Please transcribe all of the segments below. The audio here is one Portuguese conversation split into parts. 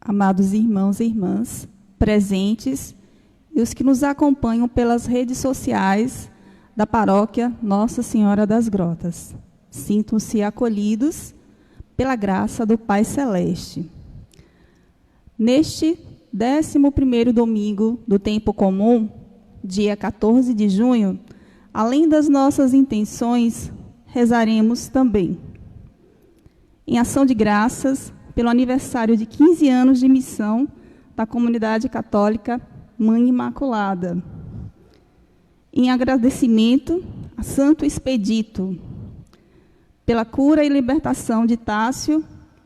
amados irmãos e irmãs presentes e os que nos acompanham pelas redes sociais da paróquia Nossa Senhora das Grotas. Sintam-se acolhidos pela graça do Pai Celeste. Neste 11º domingo do tempo comum, dia 14 de junho, além das nossas intenções, rezaremos também em ação de graças pelo aniversário de 15 anos de missão da comunidade católica Mãe Imaculada. Em agradecimento a Santo Expedito, pela cura e libertação de Tássio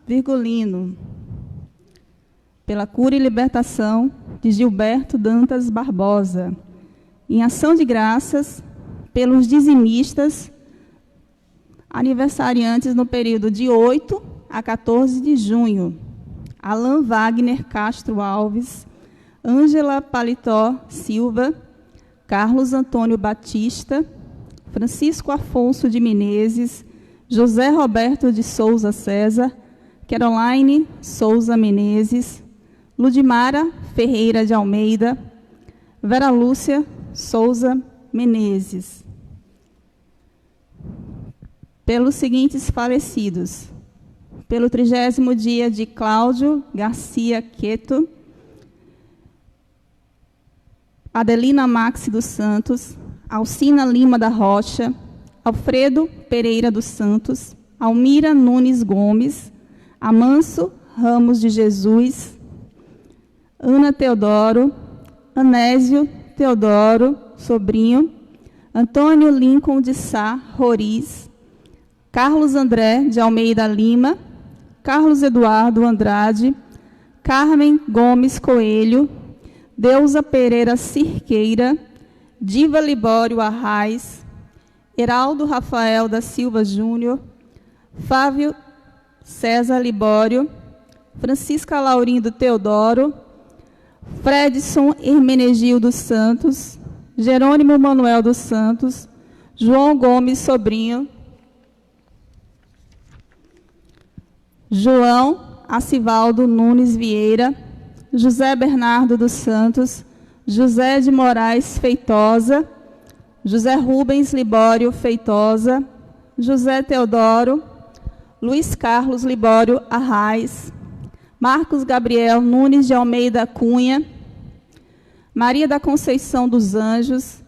Virgulino, pela cura e libertação de Gilberto Dantas Barbosa, em ação de graças pelos dizimistas aniversariantes no período de 8 a 14 de junho, Alain Wagner Castro Alves, Ângela Paletó Silva, Carlos Antônio Batista, Francisco Afonso de Menezes, José Roberto de Souza César, Caroline Souza Menezes, Ludmara Ferreira de Almeida, Vera Lúcia Souza Menezes. Pelos seguintes falecidos: pelo 30º dia de Cláudio Garcia Queto, Adelina Maxi dos Santos, Alcina Lima da Rocha, Alfredo Pereira dos Santos, Almira Nunes Gomes, Amanso Ramos de Jesus, Ana Teodoro, Anésio Teodoro, sobrinho, Antônio Lincoln de Sá Roriz, Carlos André de Almeida Lima, Carlos Eduardo Andrade, Carmen Gomes Coelho, Deusa Pereira Cirqueira, Diva Libório Arraes, Heraldo Rafael da Silva Júnior, Fávio César Libório, Francisca Laurindo Teodoro, Fredson Hermenegildo Santos, Jerônimo Manuel dos Santos, João Gomes Sobrinho, João Acivaldo Nunes Vieira, José Bernardo dos Santos, José de Moraes Feitosa, José Rubens Libório Feitosa, José Teodoro, Luiz Carlos Libório Arraes, Marcos Gabriel Nunes de Almeida Cunha, Maria da Conceição dos Anjos,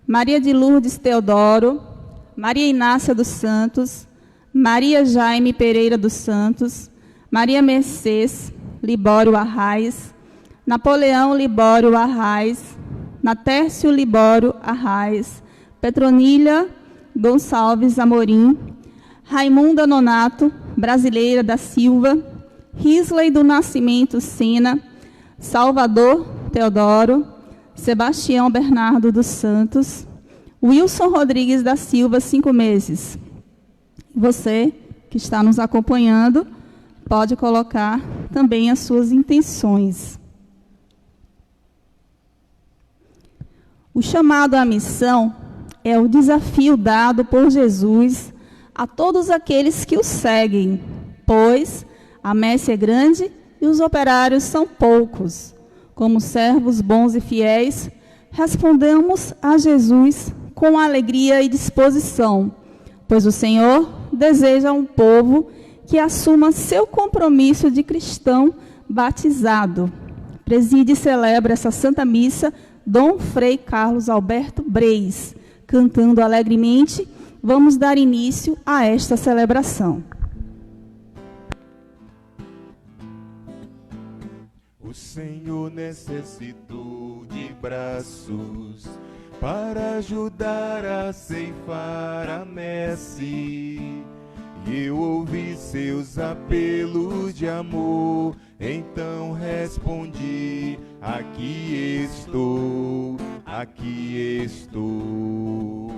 Maria de Lourdes Teodoro, Maria Inácia dos Santos, Maria Jaime Pereira dos Santos, Maria Mercês Libório Arraes, Napoleão Libório Arraes, Natércio Libório Arraes, Petronília Gonçalves Amorim, Raimunda Nonato Brasileira da Silva, Risley do Nascimento Sena, Salvador Teodoro, Sebastião Bernardo dos Santos, Wilson Rodrigues da Silva, 5 meses. Você que está nos acompanhando pode colocar também as suas intenções. O chamado à missão é o desafio dado por Jesus a todos aqueles que o seguem, pois a messe é grande e os operários são poucos. Como servos bons e fiéis, respondemos a Jesus com alegria e disposição, pois o Senhor deseja um povo que assuma seu compromisso de cristão batizado. Preside e celebra essa Santa Missa Dom Frei Carlos Alberto Breis. Cantando alegremente, vamos dar início a esta celebração. O Senhor necessitou de braços para ajudar a ceifar a messe. E eu ouvi seus apelos de amor, então respondi: aqui estou, aqui estou.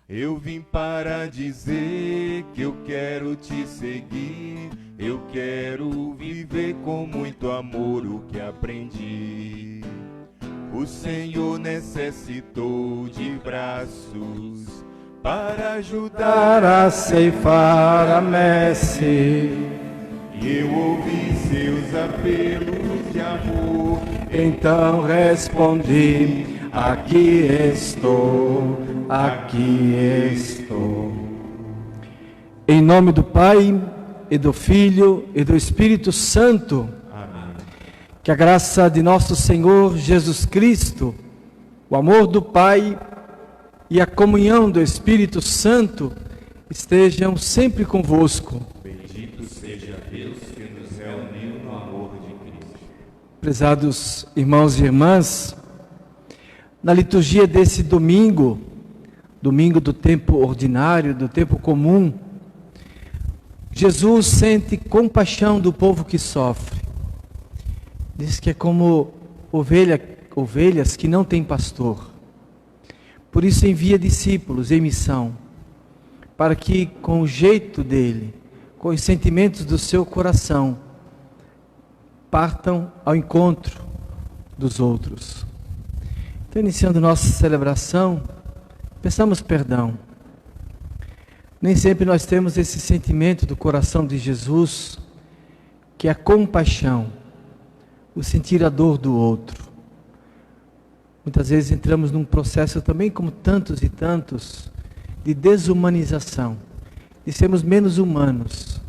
Eu vim para dizer que eu quero te seguir, eu quero viver com muito amor o que aprendi. O Senhor necessitou de braços para ajudar a ceifar a messe. e eu ouvi seus apelos de amor. Então respondi: aqui estou, aqui estou. Em nome do Pai, e do Filho, e do Espírito Santo. Amém. Que a graça de nosso Senhor Jesus Cristo, o amor do Pai e a comunhão do Espírito Santo estejam sempre convosco. Bendito seja Deus que nos reuniu no amor de Cristo. Prezados irmãos e irmãs, na liturgia desse domingo, domingo do tempo ordinário, do tempo comum, Jesus sente compaixão do povo que sofre. Diz que é como ovelhas que não têm pastor. Por isso envia discípulos em missão, para que com o jeito dele, com os sentimentos do seu coração, partam ao encontro dos outros. Então, iniciando nossa celebração, peçamos perdão. Nem sempre nós temos esse sentimento do coração de Jesus, que é a compaixão, o sentir a dor do outro. Muitas vezes entramos num processo também, como tantos e tantos, de desumanização, de sermos menos humanos.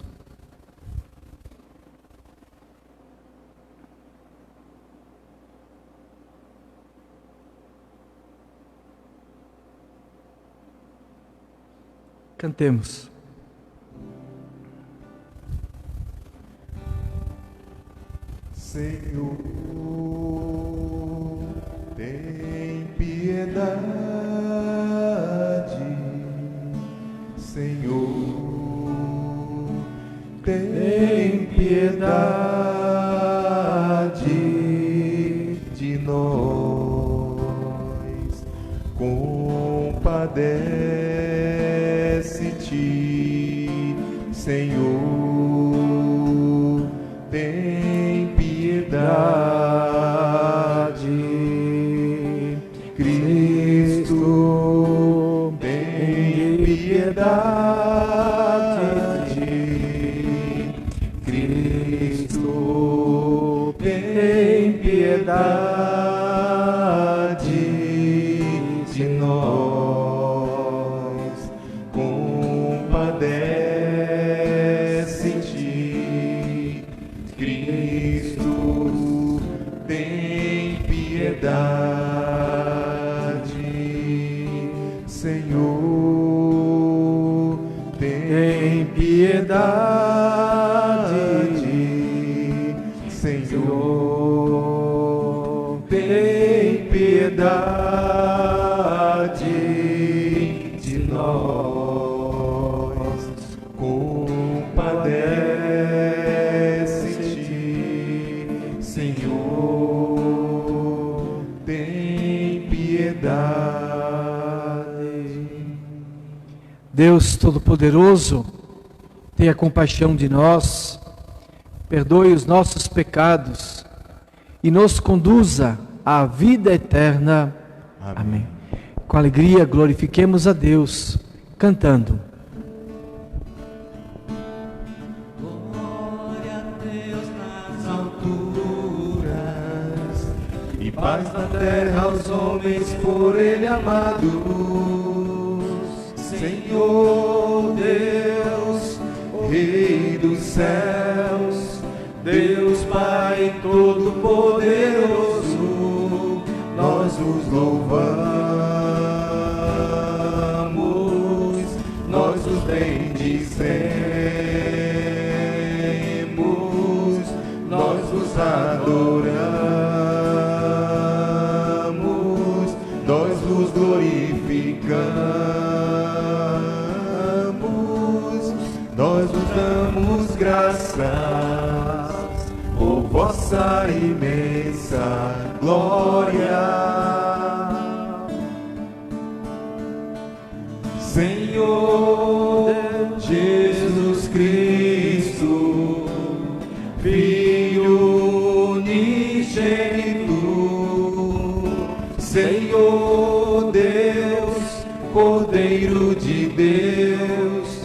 Cantemos. Senhor, tem piedade. Senhor, tem piedade de nós. Compadece-te, Senhor, tem piedade. Cristo, tem piedade. Cristo, tem piedade de nós. Compadece-te, Cristo, tem piedade. Senhor, tem piedade. Senhor, tem piedade de nós. Compadece-te, Senhor, tem piedade. Deus Todo-Poderoso, tenha compaixão de nós, perdoe os nossos pecados e nos conduza à vida eterna. Amém. Com alegria glorifiquemos a Deus, cantando. Glória a Deus nas alturas e paz na terra aos homens por Ele amados. Senhor Deus, Rei dos céus, Deus Pai Todo-Poderoso, nós os louvamos, nós os bendizemos, nós os adoramos, nós os glorificamos, nós os damos graças por vossa imensa glória. Senhor Jesus Cristo, Filho unigênito, Senhor Deus, Cordeiro de Deus,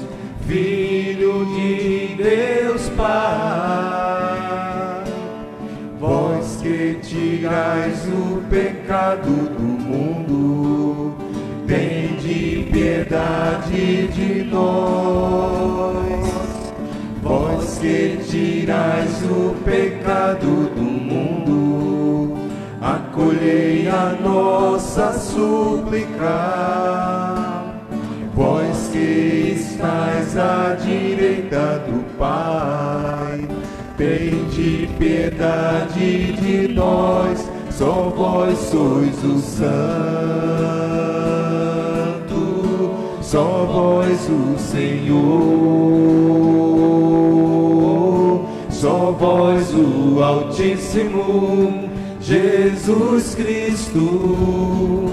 Filho de Deus Pai. pecado do mundo, tende piedade de nós. Vós que tirais o pecado do mundo, acolhei a nossa súplica. Vós que estáis à direita do Pai, tende piedade de nós. Só vós sois o Santo, só vós o Senhor, só vós o Altíssimo, Jesus Cristo,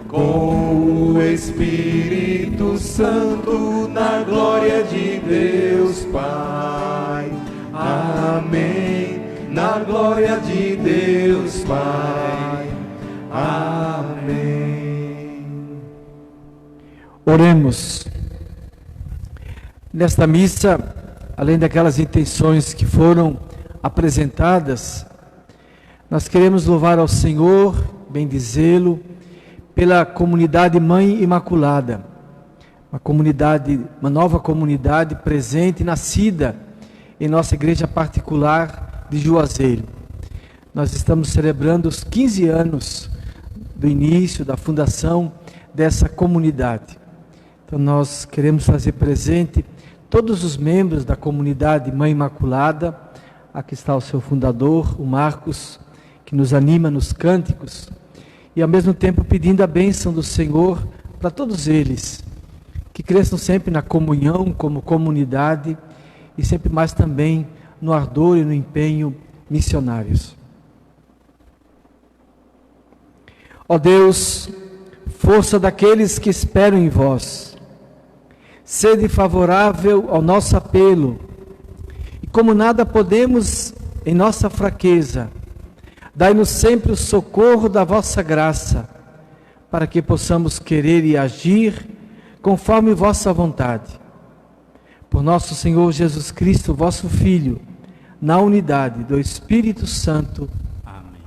com o Espírito Santo, na glória de Deus Pai. Amém. Na glória de Deus Pai. Amém. Oremos. Nesta missa, além daquelas intenções que foram apresentadas, nós queremos louvar ao Senhor, bendizê-lo, pela comunidade Mãe Imaculada, uma nova comunidade presente, nascida em nossa igreja particular de Juazeiro. Nós estamos celebrando os 15 anos do início, da fundação dessa comunidade. Então nós queremos fazer presente todos os membros da comunidade Mãe Imaculada. Aqui está o seu fundador, o Marcos, que nos anima nos cânticos, e ao mesmo tempo pedindo a bênção do Senhor para todos eles, que cresçam sempre na comunhão como comunidade e sempre mais também no ardor e no empenho missionários. Ó Deus, força daqueles que esperam em vós, sede favorável ao nosso apelo, e como nada podemos em nossa fraqueza, dai-nos sempre o socorro da vossa graça, para que possamos querer e agir conforme vossa vontade. Por nosso Senhor Jesus Cristo, vosso Filho, na unidade do Espírito Santo. Amém.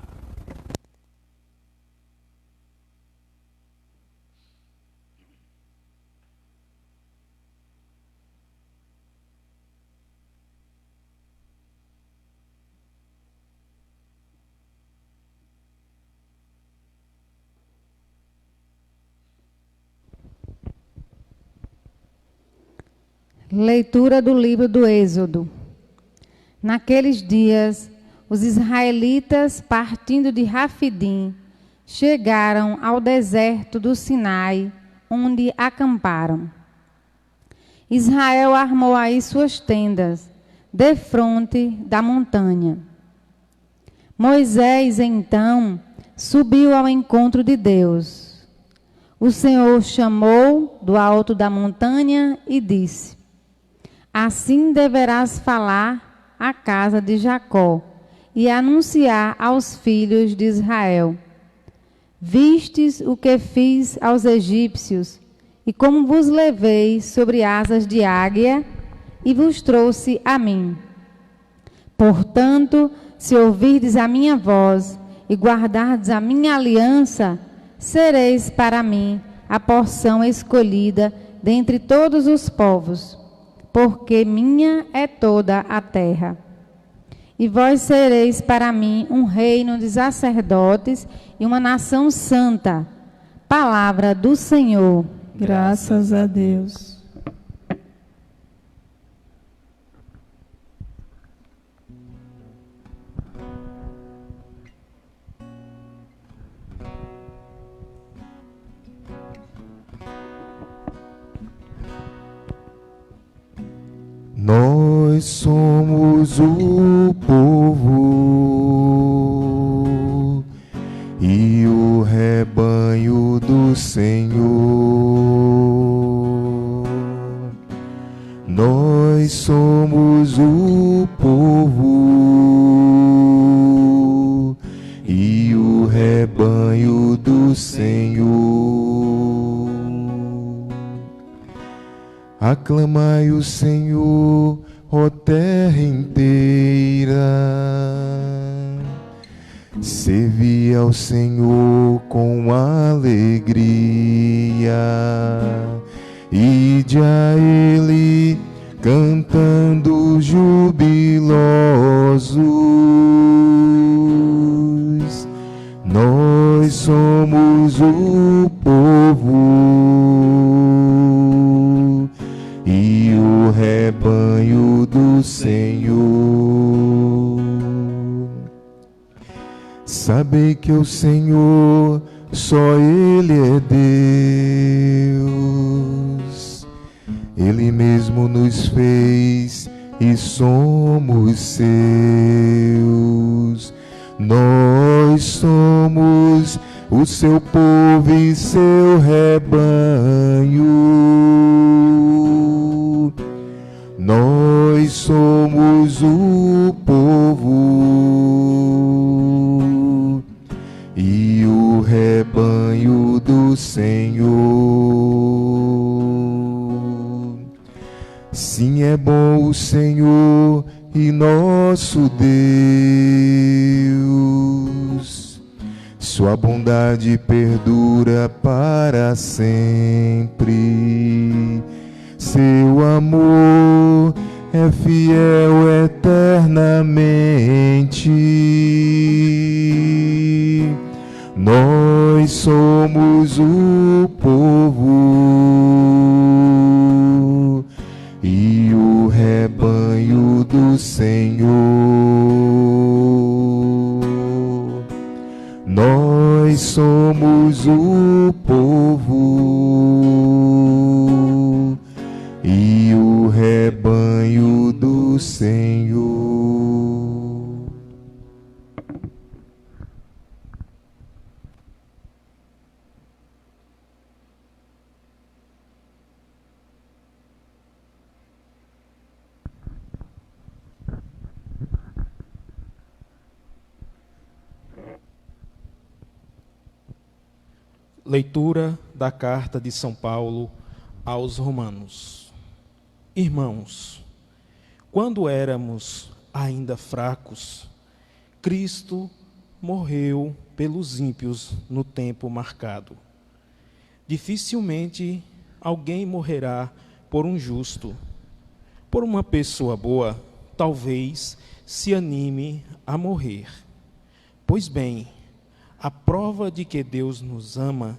Leitura do livro do Êxodo. Naqueles dias, os israelitas, partindo de Rafidim, chegaram ao deserto do Sinai, onde acamparam. Israel armou aí suas tendas, defronte da montanha. Moisés, então, subiu ao encontro de Deus. O Senhor chamou do alto da montanha e disse: assim deverás falar à casa de Jacó e anunciar aos filhos de Israel: vistes o que fiz aos egípcios, e como vos levei sobre asas de águia, e vos trouxe a mim. Portanto, se ouvirdes a minha voz e guardardes a minha aliança, sereis para mim a porção escolhida dentre todos os povos, porque minha é toda a terra. E vós sereis para mim um reino de sacerdotes e uma nação santa. Palavra do Senhor. Graças a Deus. Nós somos o povo e o rebanho do Senhor. Nós somos o povo e o rebanho do Senhor. Aclamai o Senhor, ó terra inteira, servi ao Senhor com alegria, ide a Ele cantando jubilosos. Nós somos o povo e o rebanho do Senhor. Sabei que o Senhor, só Ele é Deus. Ele mesmo nos fez e somos seus. Nós somos o seu povo e seu rebanho. Nós somos o povo e o rebanho do Senhor. Sim, é bom o Senhor e nosso Deus. Sua bondade perdura para sempre. Seu amor é fiel eternamente. Nós somos o povo e o rebanho do Senhor. Nós somos o povo e o rebanho do Senhor. Leitura da carta de São Paulo aos Romanos. Irmãos, quando éramos ainda fracos, Cristo morreu pelos ímpios no tempo marcado. Dificilmente alguém morrerá por um justo. Por uma pessoa boa, talvez se anime a morrer. Pois bem, a prova de que Deus nos ama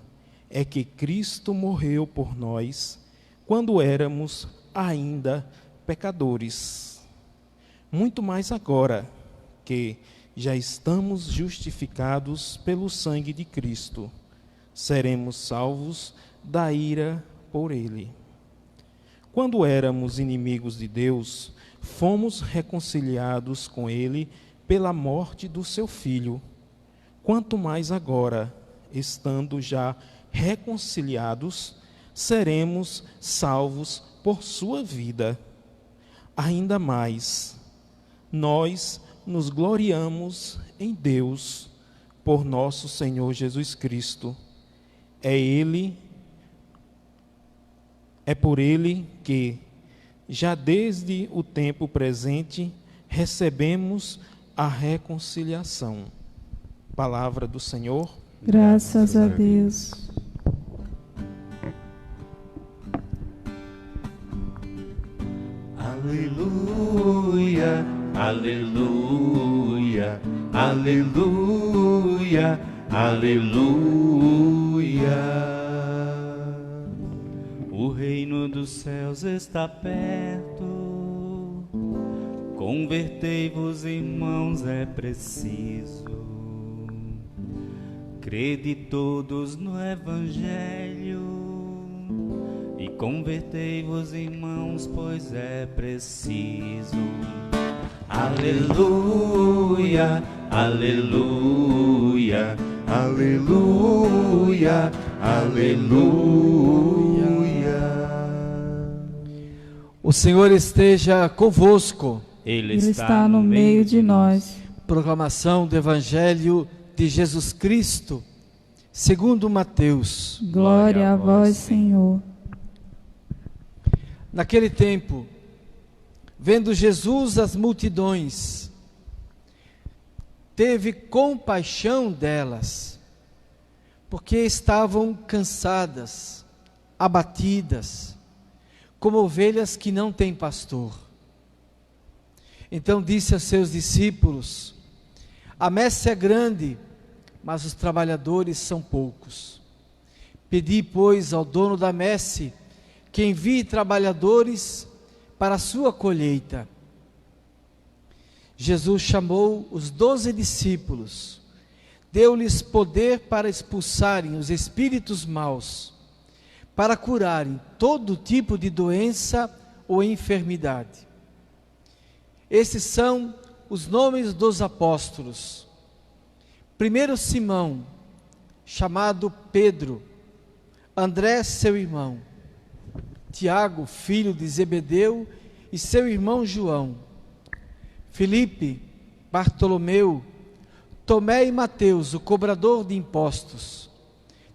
é que Cristo morreu por nós quando éramos ainda pecadores. Muito mais agora que já estamos justificados pelo sangue de Cristo, seremos salvos da ira por Ele. Quando éramos inimigos de Deus, fomos reconciliados com Ele pela morte do seu Filho. Quanto mais agora, estando já reconciliados, seremos salvos por sua vida. Ainda mais, nós nos gloriamos em Deus por nosso Senhor Jesus Cristo. É por Ele que, já desde o tempo presente, recebemos a reconciliação. Palavra do Senhor. Graças a Deus. Aleluia, aleluia, aleluia, aleluia. O reino dos céus está perto. Convertei-vos, irmãos, é preciso. Crede todos no Evangelho e convertei-vos, irmãos, pois é preciso. Aleluia, aleluia, aleluia, aleluia. O Senhor esteja convosco. Ele está no meio de nós. Proclamação do Evangelho de Jesus Cristo, segundo Mateus. Glória a vós, Senhor. Naquele tempo, vendo Jesus as multidões, teve compaixão delas, porque estavam cansadas, abatidas, como ovelhas que não têm pastor. Então disse a seus discípulos: a messe é grande, mas os trabalhadores são poucos. Pedi, pois, ao dono da messe que envie trabalhadores para a sua colheita. Jesus chamou os 12 discípulos, deu-lhes poder para expulsarem os espíritos maus, para curarem todo tipo de doença ou enfermidade. Esses são os nomes dos apóstolos. Primeiro Simão, chamado Pedro, André, seu irmão, Tiago, filho de Zebedeu, e seu irmão João, Filipe, Bartolomeu, Tomé e Mateus, o cobrador de impostos,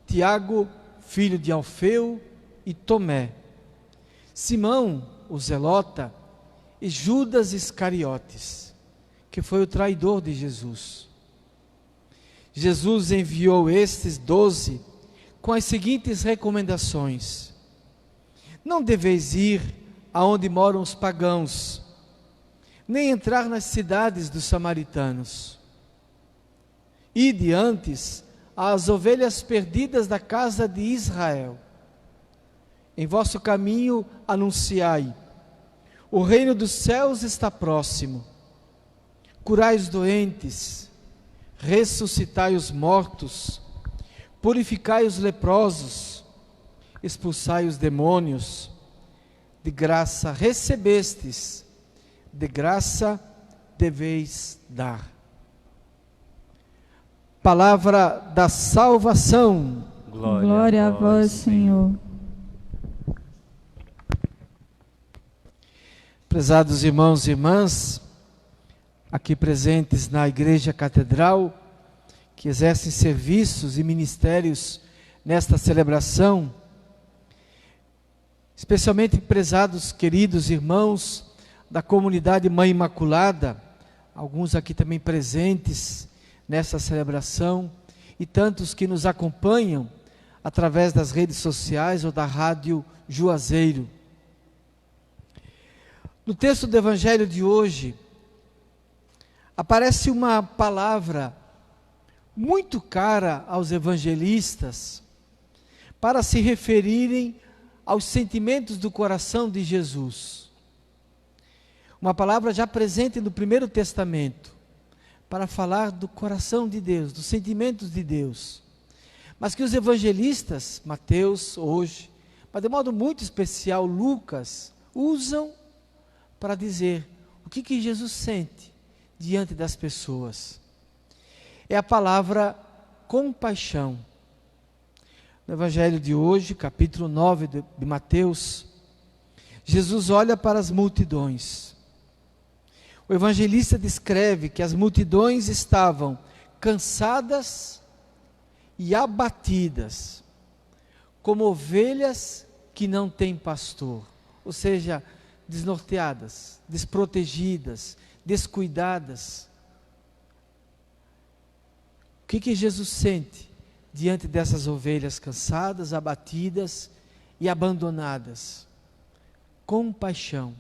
Tiago, filho de Alfeu, e Tomé, Simão, o zelota, e Judas Iscariotes, que foi o traidor de Jesus. Jesus enviou estes 12 com as seguintes recomendações: não deveis ir aonde moram os pagãos, nem entrar nas cidades dos samaritanos. Ide antes às ovelhas perdidas da casa de Israel. Em vosso caminho anunciai: o reino dos céus está próximo. Curai os doentes, ressuscitai os mortos, purificai os leprosos, expulsai os demônios. De graça recebestes, de graça deveis dar. Palavra da salvação. Glória a vós, Senhor. Prezados irmãos e irmãs, aqui presentes na Igreja Catedral, que exercem serviços e ministérios nesta celebração, especialmente prezados queridos irmãos da comunidade Mãe Imaculada, alguns aqui também presentes nessa celebração, e tantos que nos acompanham através das redes sociais ou da Rádio Juazeiro. No texto do Evangelho de hoje, aparece uma palavra muito cara aos evangelistas para se referirem aos sentimentos do coração de Jesus. Uma palavra já presente no Primeiro Testamento, para falar do coração de Deus, dos sentimentos de Deus. Mas que os evangelistas, Mateus hoje, mas de modo muito especial Lucas, usam para dizer o que Jesus sente diante das pessoas. É a palavra compaixão. No Evangelho de hoje, capítulo 9 de Mateus, Jesus olha para as multidões. O evangelista descreve que as multidões estavam cansadas e abatidas, como ovelhas que não têm pastor, ou seja, desnorteadas, desprotegidas, descuidadas. O que Jesus sente diante dessas ovelhas cansadas, abatidas e abandonadas? Compaixão.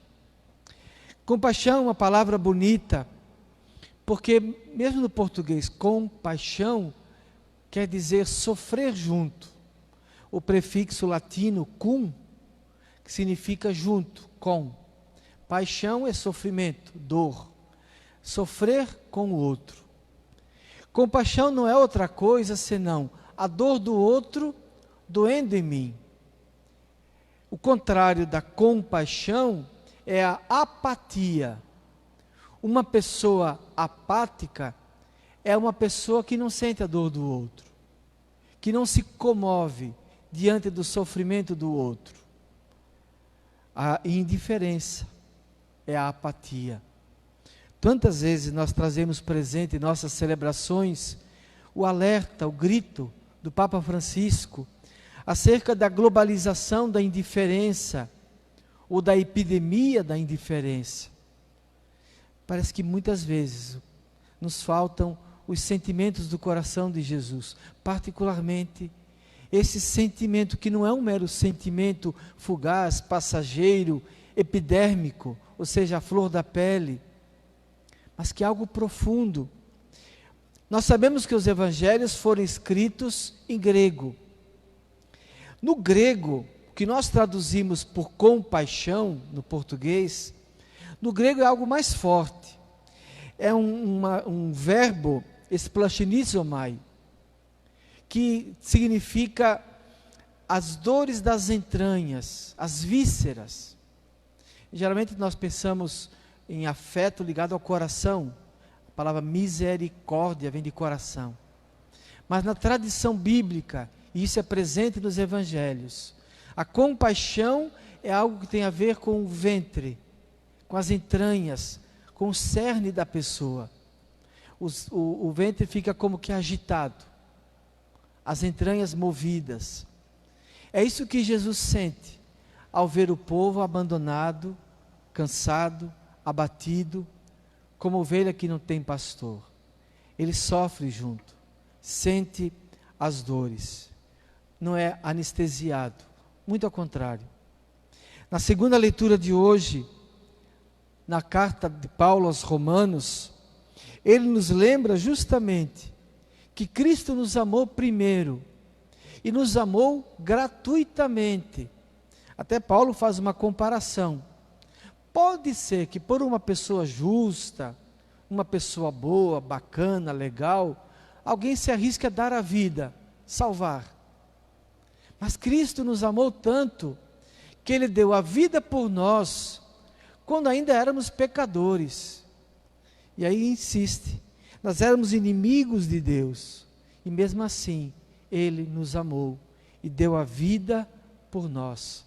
Compaixão é uma palavra bonita, porque mesmo no português, compaixão quer dizer sofrer junto. O prefixo latino cum, que significa junto, com. Paixão é sofrimento, dor. Sofrer com o outro. Compaixão não é outra coisa senão a dor do outro doendo em mim. O contrário da compaixão é a apatia. Uma pessoa apática é uma pessoa que não sente a dor do outro, que não se comove diante do sofrimento do outro. A indiferença é a apatia. Tantas vezes nós trazemos presente em nossas celebrações o alerta, o grito do Papa Francisco acerca da globalização da indiferença ou da epidemia da indiferença. Parece que muitas vezes nos faltam os sentimentos do coração de Jesus, particularmente esse sentimento que não é um mero sentimento fugaz, passageiro, epidérmico, ou seja, a flor da pele, mas que é algo profundo. Nós sabemos que os evangelhos foram escritos em grego. No grego, o que nós traduzimos por compaixão, no português, no grego é algo mais forte. É um verbo, esplashinizomai, que significa as dores das entranhas, as vísceras. Geralmente nós pensamos em afeto ligado ao coração. A palavra misericórdia vem de coração. Mas na tradição bíblica, e isso é presente nos evangelhos, a compaixão é algo que tem a ver com o ventre, com as entranhas, com o cerne da pessoa. O ventre fica como que agitado, as entranhas movidas. É isso que Jesus sente ao ver o povo abandonado, cansado, abatido, como ovelha que não tem pastor. Ele sofre junto, sente as dores, não é anestesiado, muito ao contrário. Na segunda leitura de hoje, na carta de Paulo aos Romanos, ele nos lembra justamente que Cristo nos amou primeiro, e nos amou gratuitamente. Até Paulo faz uma comparação. Pode ser que por uma pessoa justa, uma pessoa boa, bacana, legal, alguém se arrisque a dar a vida, salvar. Mas Cristo nos amou tanto, que Ele deu a vida por nós, quando ainda éramos pecadores. E aí insiste, nós éramos inimigos de Deus, e mesmo assim, Ele nos amou, e deu a vida por nós.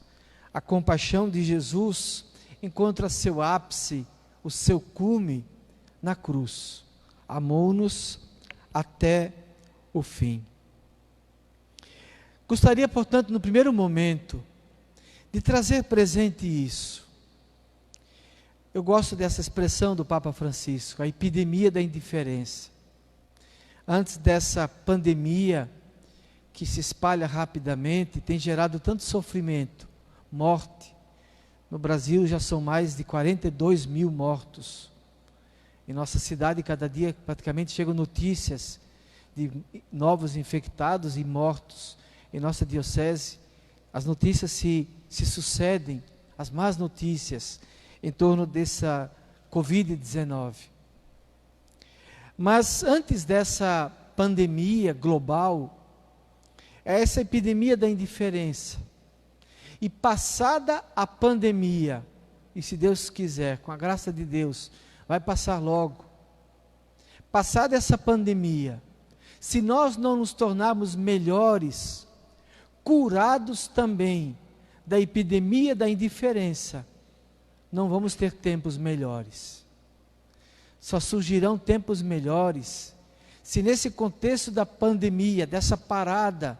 A compaixão de Jesus encontra seu ápice, o seu cume, na cruz. Amou-nos até o fim. Gostaria, portanto, no primeiro momento, de trazer presente isso. Eu gosto dessa expressão do Papa Francisco, a epidemia da indiferença. Antes dessa pandemia, que se espalha rapidamente, tem gerado tanto sofrimento, morte. No Brasil já são mais de 42 mil mortos. Em nossa cidade, cada dia praticamente chegam notícias de novos infectados e mortos. Em nossa diocese, as notícias se sucedem, as más notícias, em torno dessa Covid-19. Mas antes dessa pandemia global, é essa epidemia da indiferença. E passada a pandemia, e se Deus quiser, com a graça de Deus, vai passar logo. Passada essa pandemia, se nós não nos tornarmos melhores, curados também da epidemia da indiferença, não vamos ter tempos melhores. Só surgirão tempos melhores se nesse contexto da pandemia, dessa parada,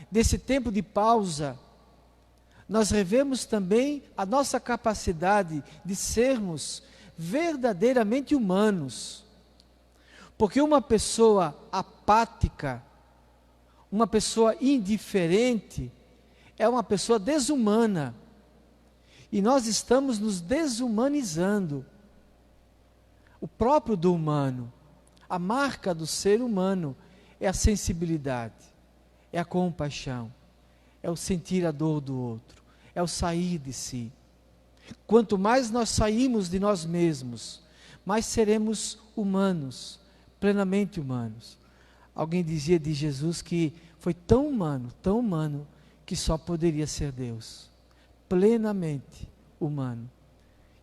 desse tempo de pausa, nós revemos também a nossa capacidade de sermos verdadeiramente humanos. Porque uma pessoa apática, uma pessoa indiferente, é uma pessoa desumana. E nós estamos nos desumanizando. O próprio do humano, a marca do ser humano, é a sensibilidade, é a compaixão, é o sentir a dor do outro, é o sair de si. Quanto mais nós saímos de nós mesmos, mais seremos humanos, plenamente humanos. Alguém dizia de Jesus que foi tão humano, que só poderia ser Deus, plenamente humano.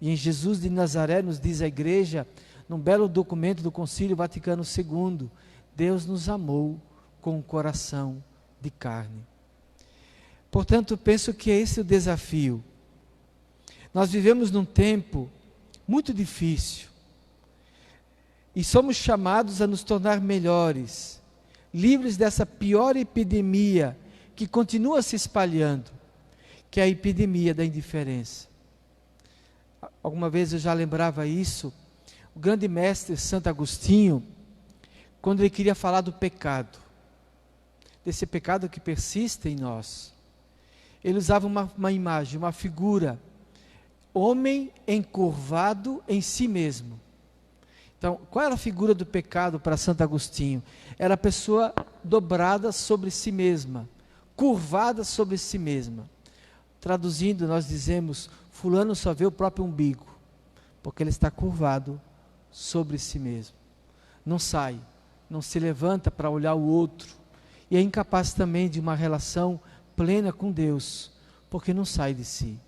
E em Jesus de Nazaré, nos diz a igreja, num belo documento do Concílio Vaticano II, Deus nos amou com um coração de carne. Portanto, penso que esse é o desafio. Nós vivemos num tempo muito difícil e somos chamados a nos tornar melhores, livres dessa pior epidemia que continua se espalhando, que é a epidemia da indiferença. Alguma vez eu já lembrava isso. O grande mestre Santo Agostinho, quando ele queria falar do pecado, desse pecado que persiste em nós, ele usava uma imagem, uma figura, homem encurvado em si mesmo. Então, qual era a figura do pecado para Santo Agostinho? Era a pessoa dobrada sobre si mesma, curvada sobre si mesma. Traduzindo, nós dizemos, fulano só vê o próprio umbigo, porque ele está curvado sobre si mesmo. Não sai, não se levanta para olhar o outro, e é incapaz também de uma relação plena com Deus, porque não sai de si.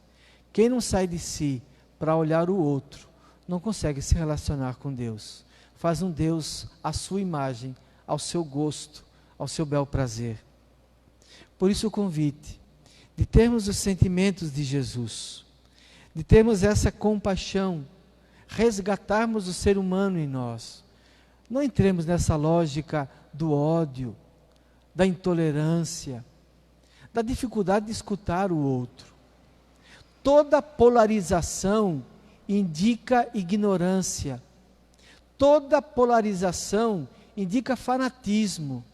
Quem não sai de si para olhar o outro, não consegue se relacionar com Deus. Faz um Deus à sua imagem, ao seu gosto, ao seu bel prazer. Por isso o convite de termos os sentimentos de Jesus, de termos essa compaixão, resgatarmos o ser humano em nós. Não entremos nessa lógica do ódio, da intolerância, da dificuldade de escutar o outro. Toda polarização indica ignorância. Toda polarização indica fanatismo.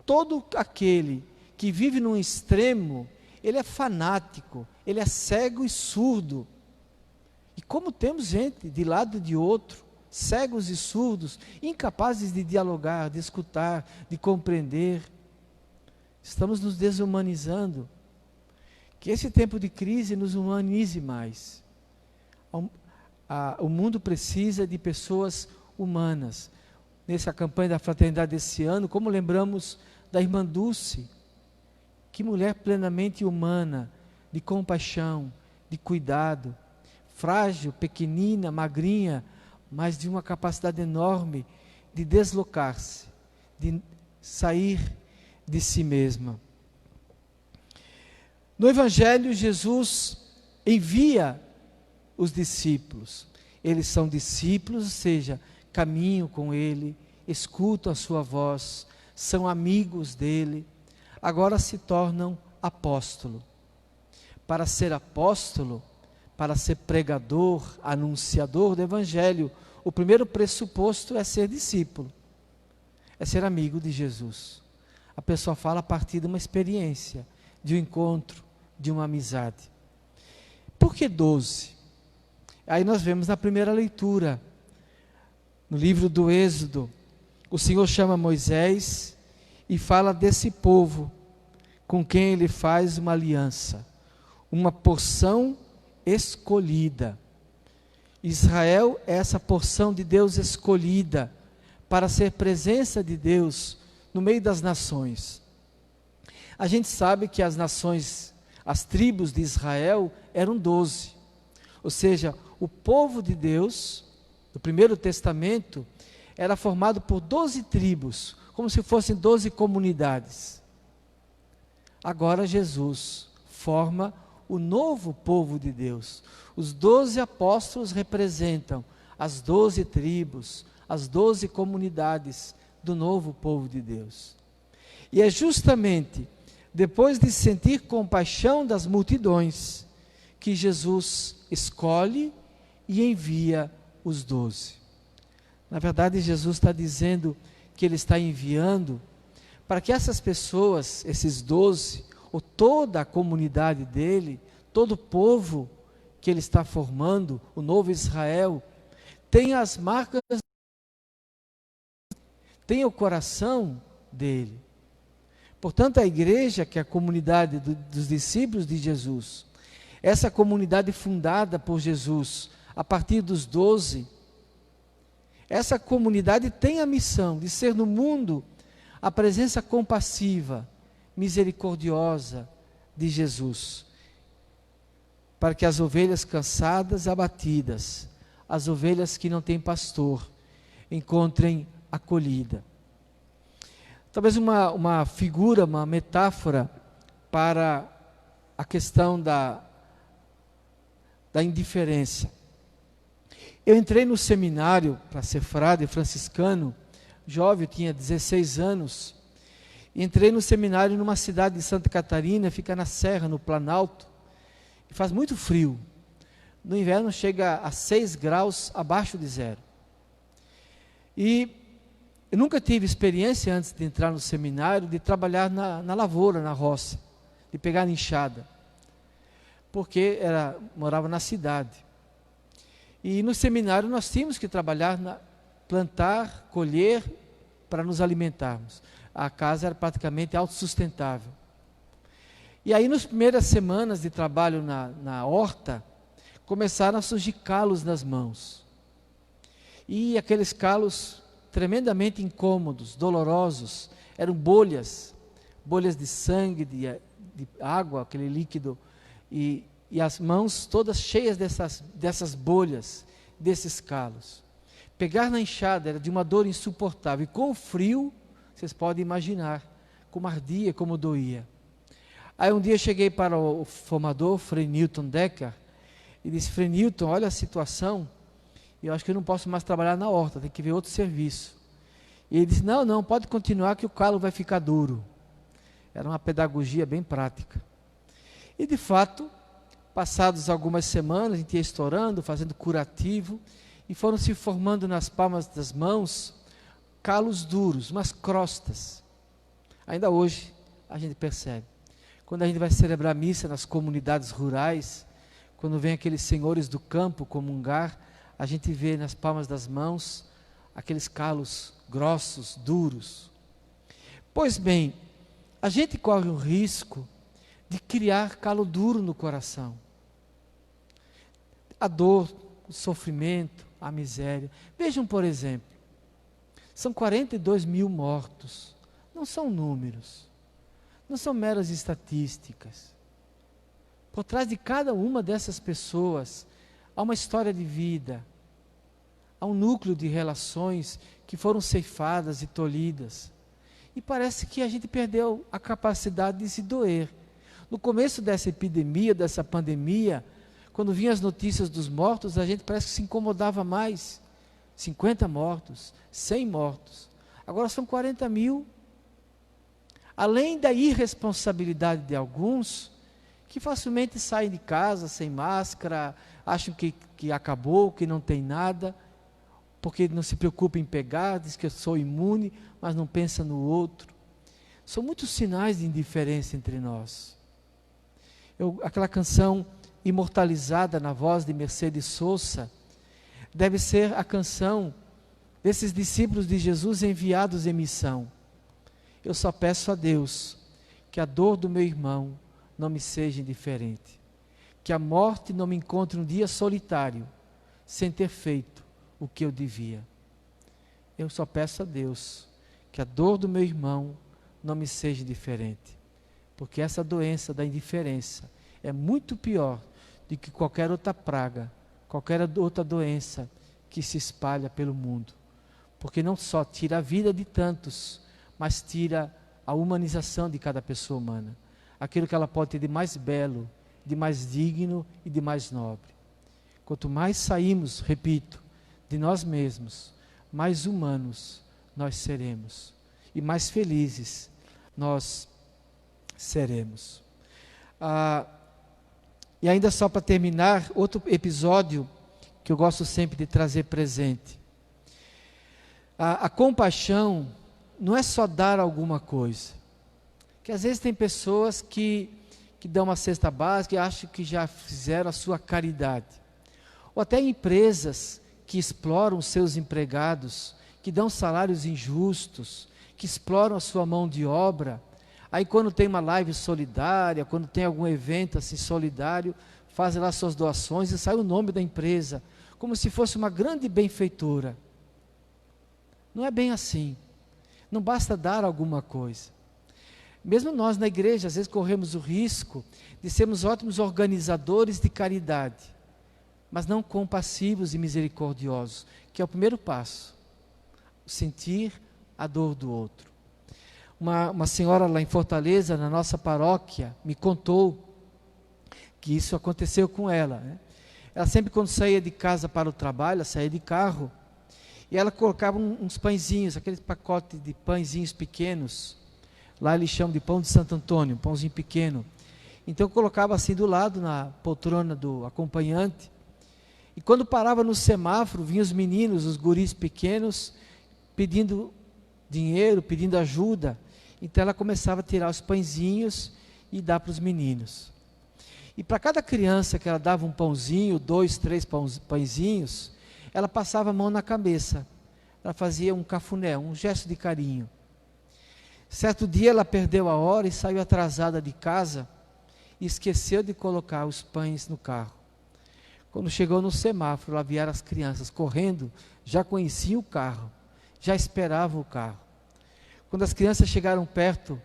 Todo aquele que vive num extremo, ele é fanático, ele é cego e surdo. E como temos gente de lado e de outro, cegos e surdos, incapazes de dialogar, de escutar, de compreender, estamos nos desumanizando. Que esse tempo de crise nos humanize mais. O mundo precisa de pessoas humanas. Nessa campanha da fraternidade desse ano, como lembramos da irmã Dulce, que mulher plenamente humana, de compaixão, de cuidado, frágil, pequenina, magrinha, mas de uma capacidade enorme de deslocar-se, de sair de si mesma. No Evangelho, Jesus envia os discípulos. Eles são discípulos, ou seja, caminham com Ele, escutam a sua voz, são amigos dEle, agora se tornam apóstolo. Para ser apóstolo, para ser pregador, anunciador do Evangelho, o primeiro pressuposto é ser discípulo, é ser amigo de Jesus. A pessoa fala a partir de uma experiência, de um encontro, de uma amizade. Por que 12? Aí nós vemos na primeira leitura, no livro do Êxodo, o Senhor chama Moisés e fala desse povo com quem ele faz uma aliança, uma porção escolhida. Israel é essa porção de Deus escolhida para ser presença de Deus no meio das nações. A gente sabe que as nações, as tribos de Israel eram 12, ou seja, o povo de Deus, do Primeiro Testamento, era formado por 12 tribos, como se fossem 12 comunidades. Agora Jesus forma o novo povo de Deus. Os 12 apóstolos representam as 12 tribos, as 12 comunidades do novo povo de Deus. E é justamente depois de sentir compaixão das multidões que Jesus escolhe e envia os 12. Na verdade, Jesus está dizendo que Ele está enviando para que essas pessoas, esses 12, ou toda a comunidade dele, todo o povo que Ele está formando, o novo Israel, tenha as marcas, tenha o coração dele. Portanto, a igreja, que é a comunidade dos discípulos de Jesus, essa comunidade fundada por Jesus, a partir dos 12, essa comunidade tem a missão de ser no mundo a presença compassiva, misericordiosa de Jesus, para que as ovelhas cansadas, abatidas, as ovelhas que não têm pastor, encontrem acolhida. Talvez uma figura, uma metáfora para a questão da indiferença. Eu entrei no seminário para ser frade franciscano, jovem, tinha 16 anos, entrei no seminário numa cidade de Santa Catarina, fica na Serra, no Planalto, e faz muito frio. No inverno chega a 6 graus abaixo de zero. E eu nunca tive experiência antes de entrar no seminário de trabalhar na lavoura, na roça, de pegar enxada, porque morava na cidade. E no seminário nós tínhamos que trabalhar, plantar, colher, para nos alimentarmos. A casa era praticamente autossustentável. E aí, nas primeiras semanas de trabalho na horta, começaram a surgir calos nas mãos. E aqueles calos tremendamente incômodos, dolorosos, eram bolhas de sangue, de água, aquele líquido, e as mãos todas cheias dessas bolhas, desses calos. Pegar na enxada era de uma dor insuportável, e com o frio, vocês podem imaginar como ardia, como doía. Aí um dia eu cheguei para o formador, Frei Newton Decker, e disse: Frei Newton, olha a situação, e eu acho que eu não posso mais trabalhar na horta, tem que ver outro serviço. E ele disse: não, pode continuar que o calo vai ficar duro. Era uma pedagogia bem prática. E de fato, passados algumas semanas, a gente ia estourando, fazendo curativo, e foram se formando nas palmas das mãos calos duros, umas crostas. Ainda hoje a gente percebe. Quando a gente vai celebrar missa nas comunidades rurais, quando vem aqueles senhores do campo comungar, a gente vê nas palmas das mãos aqueles calos grossos, duros. Pois bem, a gente corre o risco de criar calo duro no coração. A dor, o sofrimento, a miséria. Vejam, por exemplo, são 42 mil mortos. Não são números, não são meras estatísticas. Por trás de cada uma dessas pessoas há uma história de vida, há um núcleo de relações que foram ceifadas e tolhidas. E parece que a gente perdeu a capacidade de se doer. No começo dessa epidemia, dessa pandemia, quando vinham as notícias dos mortos, a gente parece que se incomodava mais. 50 mortos, 100 mortos. Agora são 40 mil. Além da irresponsabilidade de alguns, que facilmente saem de casa sem máscara, acham que acabou, que não tem nada, porque não se preocupa em pegar, diz que eu sou imune, mas não pensa no outro. São muitos sinais de indiferença entre nós. Aquela canção imortalizada na voz de Mercedes Sosa, deve ser a canção desses discípulos de Jesus enviados em missão. Eu só peço a Deus que a dor do meu irmão não me seja indiferente, que a morte não me encontre um dia solitário, sem ter feito o que eu devia. Eu só peço a Deus que a dor do meu irmão não me seja indiferente, porque essa doença da indiferença é muito pior do que qualquer outra praga, qualquer outra doença que se espalha pelo mundo, porque não só tira a vida de tantos, mas tira a humanização de cada pessoa humana, aquilo que ela pode ter de mais belo, de mais digno e de mais nobre. Quanto mais saímos, repito, de nós mesmos, mais humanos nós seremos e mais felizes nós seremos. E ainda só para terminar, outro episódio que eu gosto sempre de trazer presente. A compaixão não é só dar alguma coisa, que às vezes tem pessoas que dão uma cesta básica e acham que já fizeram a sua caridade, ou até empresas que exploram seus empregados, que dão salários injustos, que exploram a sua mão de obra. Aí quando tem uma live solidária, quando tem algum evento assim solidário, fazem lá suas doações e sai o nome da empresa, como se fosse uma grande benfeitora. Não é bem assim. Não basta dar alguma coisa. Mesmo nós na igreja, às vezes corremos o risco de sermos ótimos organizadores de caridade, mas não compassivos e misericordiosos, que é o primeiro passo, sentir a dor do outro. Uma senhora lá em Fortaleza, na nossa paróquia, me contou que isso aconteceu com ela, né? Ela sempre, quando saía de casa para o trabalho, ela saía de carro, e ela colocava uns pãezinhos, aqueles pacotes de pãezinhos pequenos, lá eles chamam de pão de Santo Antônio, um pãozinho pequeno. Então colocava assim do lado, na poltrona do acompanhante, e quando parava no semáforo, vinham os meninos, os guris pequenos, pedindo dinheiro, pedindo ajuda. Então ela começava a tirar os pãezinhos e dar para os meninos. E para cada criança que ela dava um pãozinho, 2, 3 pãezinhos, ela passava a mão na cabeça. Ela fazia um cafuné, um gesto de carinho. Certo dia ela perdeu a hora e saiu atrasada de casa e esqueceu de colocar os pães no carro. Quando chegou no semáforo, lá vieram as crianças correndo, já conheciam o carro, já esperavam o carro. Quando as crianças chegaram perto,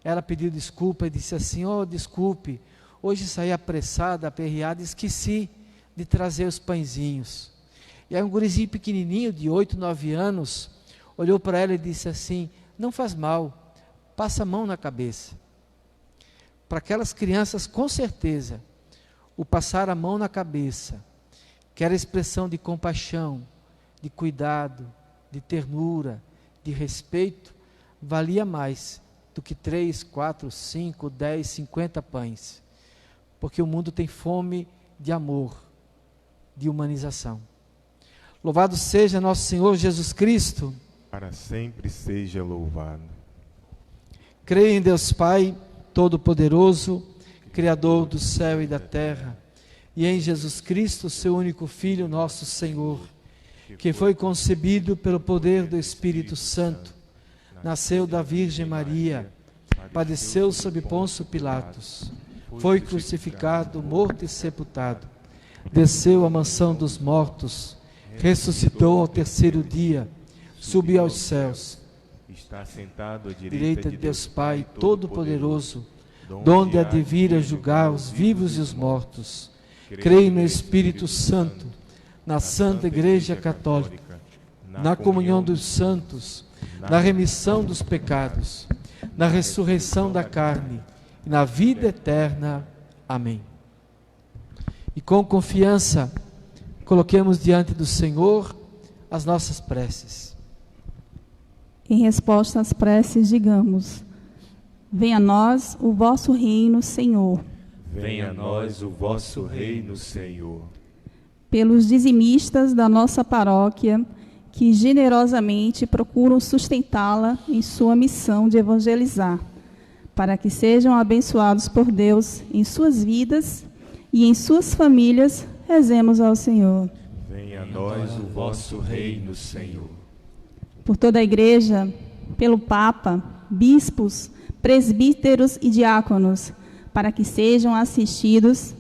ela pediu desculpa e disse assim: "Oh, desculpe, hoje saí apressada, aperreada, esqueci de trazer os pãezinhos." E aí um gurizinho pequenininho, de 8, 9 anos, olhou para ela e disse assim: "Não faz mal, passa a mão na cabeça." Para aquelas crianças, com certeza, o passar a mão na cabeça, que era expressão de compaixão, de cuidado, de ternura, de respeito, valia mais do que 3, 4, 5, 10, 50 pães. Porque o mundo tem fome de amor, de humanização. Louvado seja nosso Senhor Jesus Cristo. Para sempre seja louvado. Creio em Deus Pai Todo-Poderoso, Criador do céu e da terra, e em Jesus Cristo, seu único Filho, nosso Senhor, que foi concebido pelo poder do Espírito Santo, nasceu da Virgem Maria, padeceu sob Pôncio Pilatos, foi crucificado, morto e sepultado, desceu à mansão dos mortos, ressuscitou ao terceiro dia, subiu aos céus, Está sentado à direita de Deus Pai Todo-Poderoso, donde há de vir a julgar os vivos e os mortos. Creio no Espírito Santo, na Santa Igreja Católica, na comunhão dos santos, na remissão dos pecados, na ressurreição da carne e na vida eterna. Amém. E com confiança, coloquemos diante do Senhor as nossas preces. Em resposta às preces, digamos: venha a nós o vosso reino, Senhor. Venha a nós o vosso reino, Senhor. Pelos dizimistas da nossa paróquia, que generosamente procuram sustentá-la em sua missão de evangelizar, para que sejam abençoados por Deus em suas vidas e em suas famílias, rezemos ao Senhor. Venha a nós o vosso reino, Senhor. Por toda a Igreja, pelo Papa, bispos, presbíteros e diáconos, para que sejam assistidos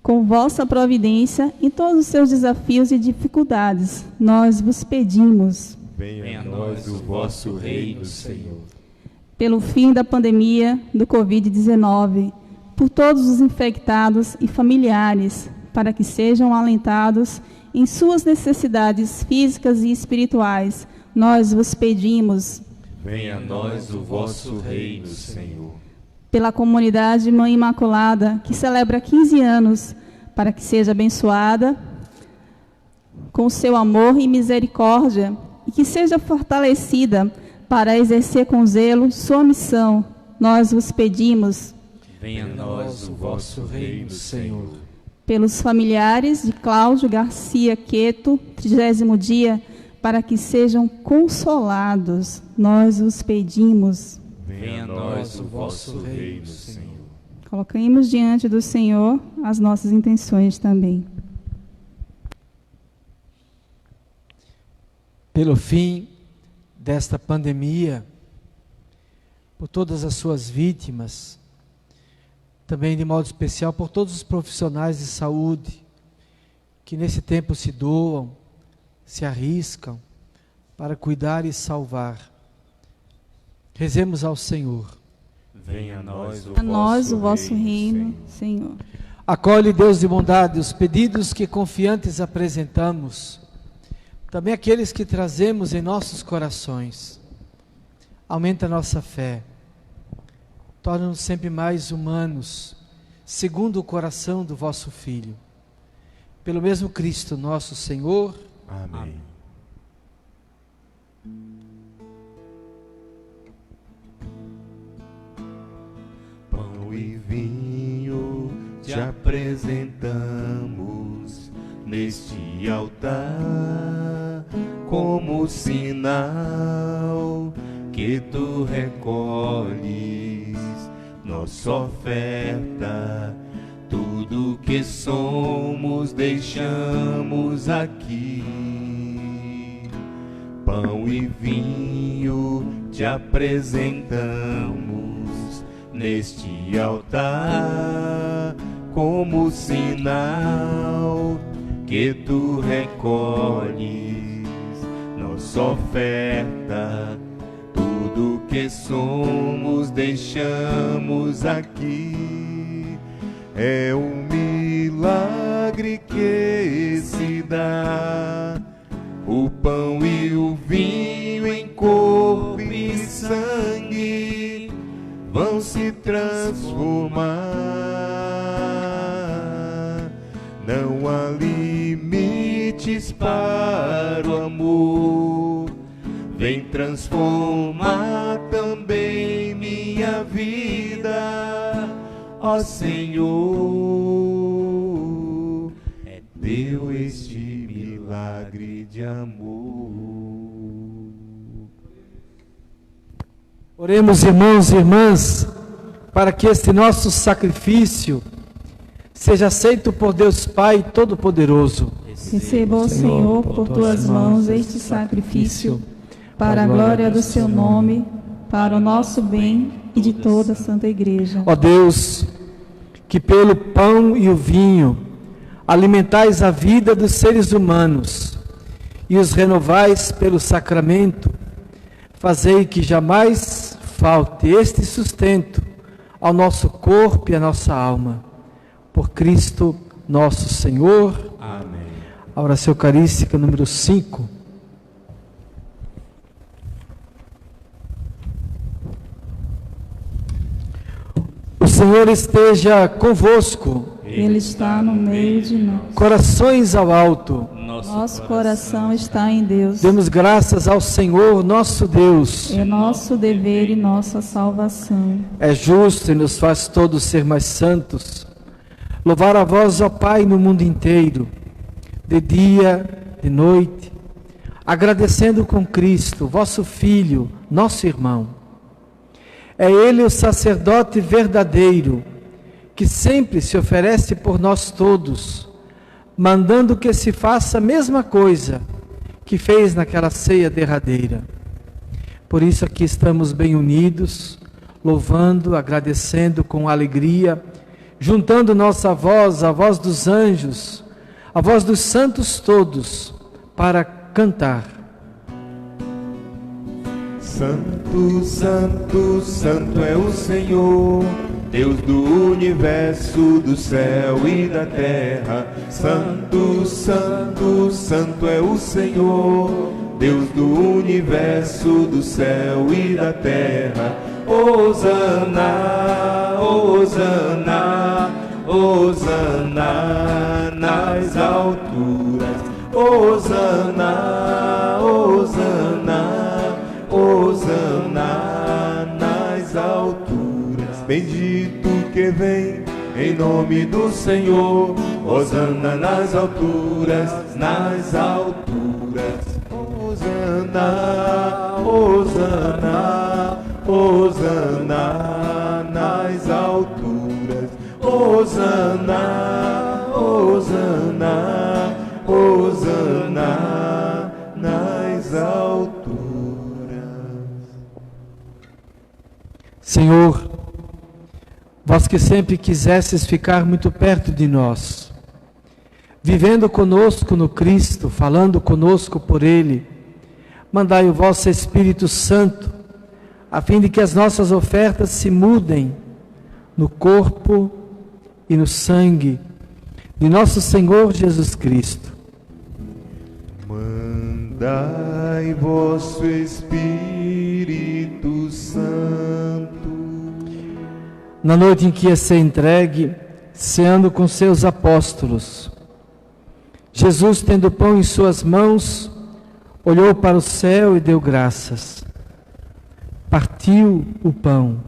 com vossa providência em todos os seus desafios e dificuldades, nós vos pedimos. Venha a nós o vosso reino, Senhor. Pelo fim da pandemia do Covid-19, por todos os infectados e familiares, para que sejam alentados em suas necessidades físicas e espirituais, nós vos pedimos. Venha a nós o vosso reino, Senhor. Pela comunidade Mãe Imaculada, que celebra 15 anos, para que seja abençoada com seu amor e misericórdia, e que seja fortalecida para exercer com zelo sua missão, nós vos pedimos. Venha a nós o vosso reino, Senhor. Pelos familiares de Cláudio Garcia Queto, 30º dia, para que sejam consolados, nós os pedimos. Venha a nós o vosso reino, Senhor. Colocamos diante do Senhor as nossas intenções também. Pelo fim desta pandemia, por todas as suas vítimas, também de modo especial por todos os profissionais de saúde que nesse tempo se doam, se arriscam para cuidar e salvar. Rezemos ao Senhor. Venha a nós o vosso reino, Senhor. Acolhe, Deus de bondade, os pedidos que confiantes apresentamos, também aqueles que trazemos em nossos corações. Aumenta a nossa fé. Torna-nos sempre mais humanos, segundo o coração do vosso Filho. Pelo mesmo Cristo, nosso Senhor. Amém. Pão e vinho te apresentamos neste altar. como sinal que tu recolhes nossa oferta. Tudo que somos deixamos aqui. Pão e vinho te apresentamos neste altar, como sinal que tu recolhes nossa oferta. Tudo que somos deixamos aqui. É um milagre que se dá, o pão e o vinho em corpo e sangue vão se transformar. Não há limites para o amor, vem transformar também minha vida, ó Senhor. É teu este milagre de amor. Oremos, irmãos e irmãs, para que este nosso sacrifício seja aceito por Deus Pai Todo-Poderoso. Receba, ó Senhor, por tuas mãos este sacrifício, para a glória do seu nome, para o nosso bem e de toda a Santa Igreja. Ó Deus, que pelo pão e o vinho alimentais a vida dos seres humanos e os renovais pelo sacramento, fazei que jamais falte este sustento ao nosso corpo e à nossa alma. Por Cristo nosso Senhor. Amém. A oração eucarística número 5. O Senhor esteja convosco. Ele está no meio de nós. Corações ao alto. Nosso coração está em Deus. Demos graças ao Senhor nosso Deus. É nosso dever e nossa salvação. É justo e nos faz todos ser mais santos. Louvar a vós, ó Pai, no mundo inteiro, de dia, de noite, agradecendo com Cristo, vosso Filho, nosso irmão. É Ele o sacerdote verdadeiro, que sempre se oferece por nós todos, mandando que se faça a mesma coisa que fez naquela ceia derradeira. Por isso aqui estamos bem unidos, louvando, agradecendo com alegria, juntando nossa voz, a voz dos anjos, a voz dos santos todos, para cantar. Santo, santo, santo é o Senhor, Deus do universo, do céu e da terra. Santo, santo, santo é o Senhor, Deus do universo, do céu e da terra. Hosana, hosana, hosana nas alturas. Hosana, hosana, hosana nas alturas. Bendito que vem em nome do Senhor. Hosana nas alturas, nas alturas. Hosana, hosana, hosana nas alturas. Hosana, hosana, hosana nas alturas. Senhor, vós que sempre quisesses ficar muito perto de nós, vivendo conosco no Cristo, falando conosco por Ele, mandai o vosso Espírito Santo, a fim de que as nossas ofertas se mudem no corpo e no sangue de nosso Senhor Jesus Cristo. Mandai vosso Espírito Santo. Na noite em que ia ser entregue, ceando com seus apóstolos, Jesus, tendo o pão em suas mãos, olhou para o céu e deu graças. Partiu o pão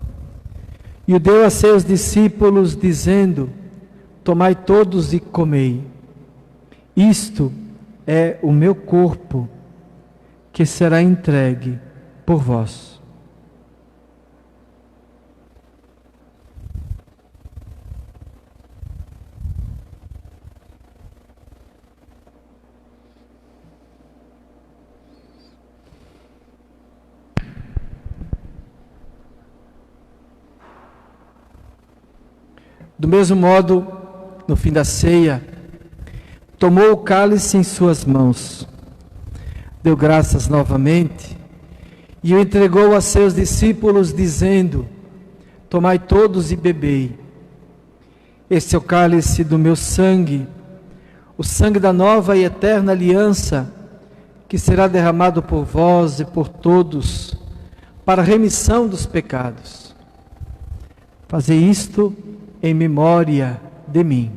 e o deu a seus discípulos, dizendo: tomai todos e comei. Isto é o meu corpo, que será entregue por vós. Do mesmo modo, no fim da ceia, tomou o cálice em suas mãos, deu graças novamente e o entregou a seus discípulos, dizendo: tomai todos e bebei. Este é o cálice do meu sangue, o sangue da nova e eterna aliança, que será derramado por vós e por todos, para a remissão dos pecados. Fazei isto em memória de mim.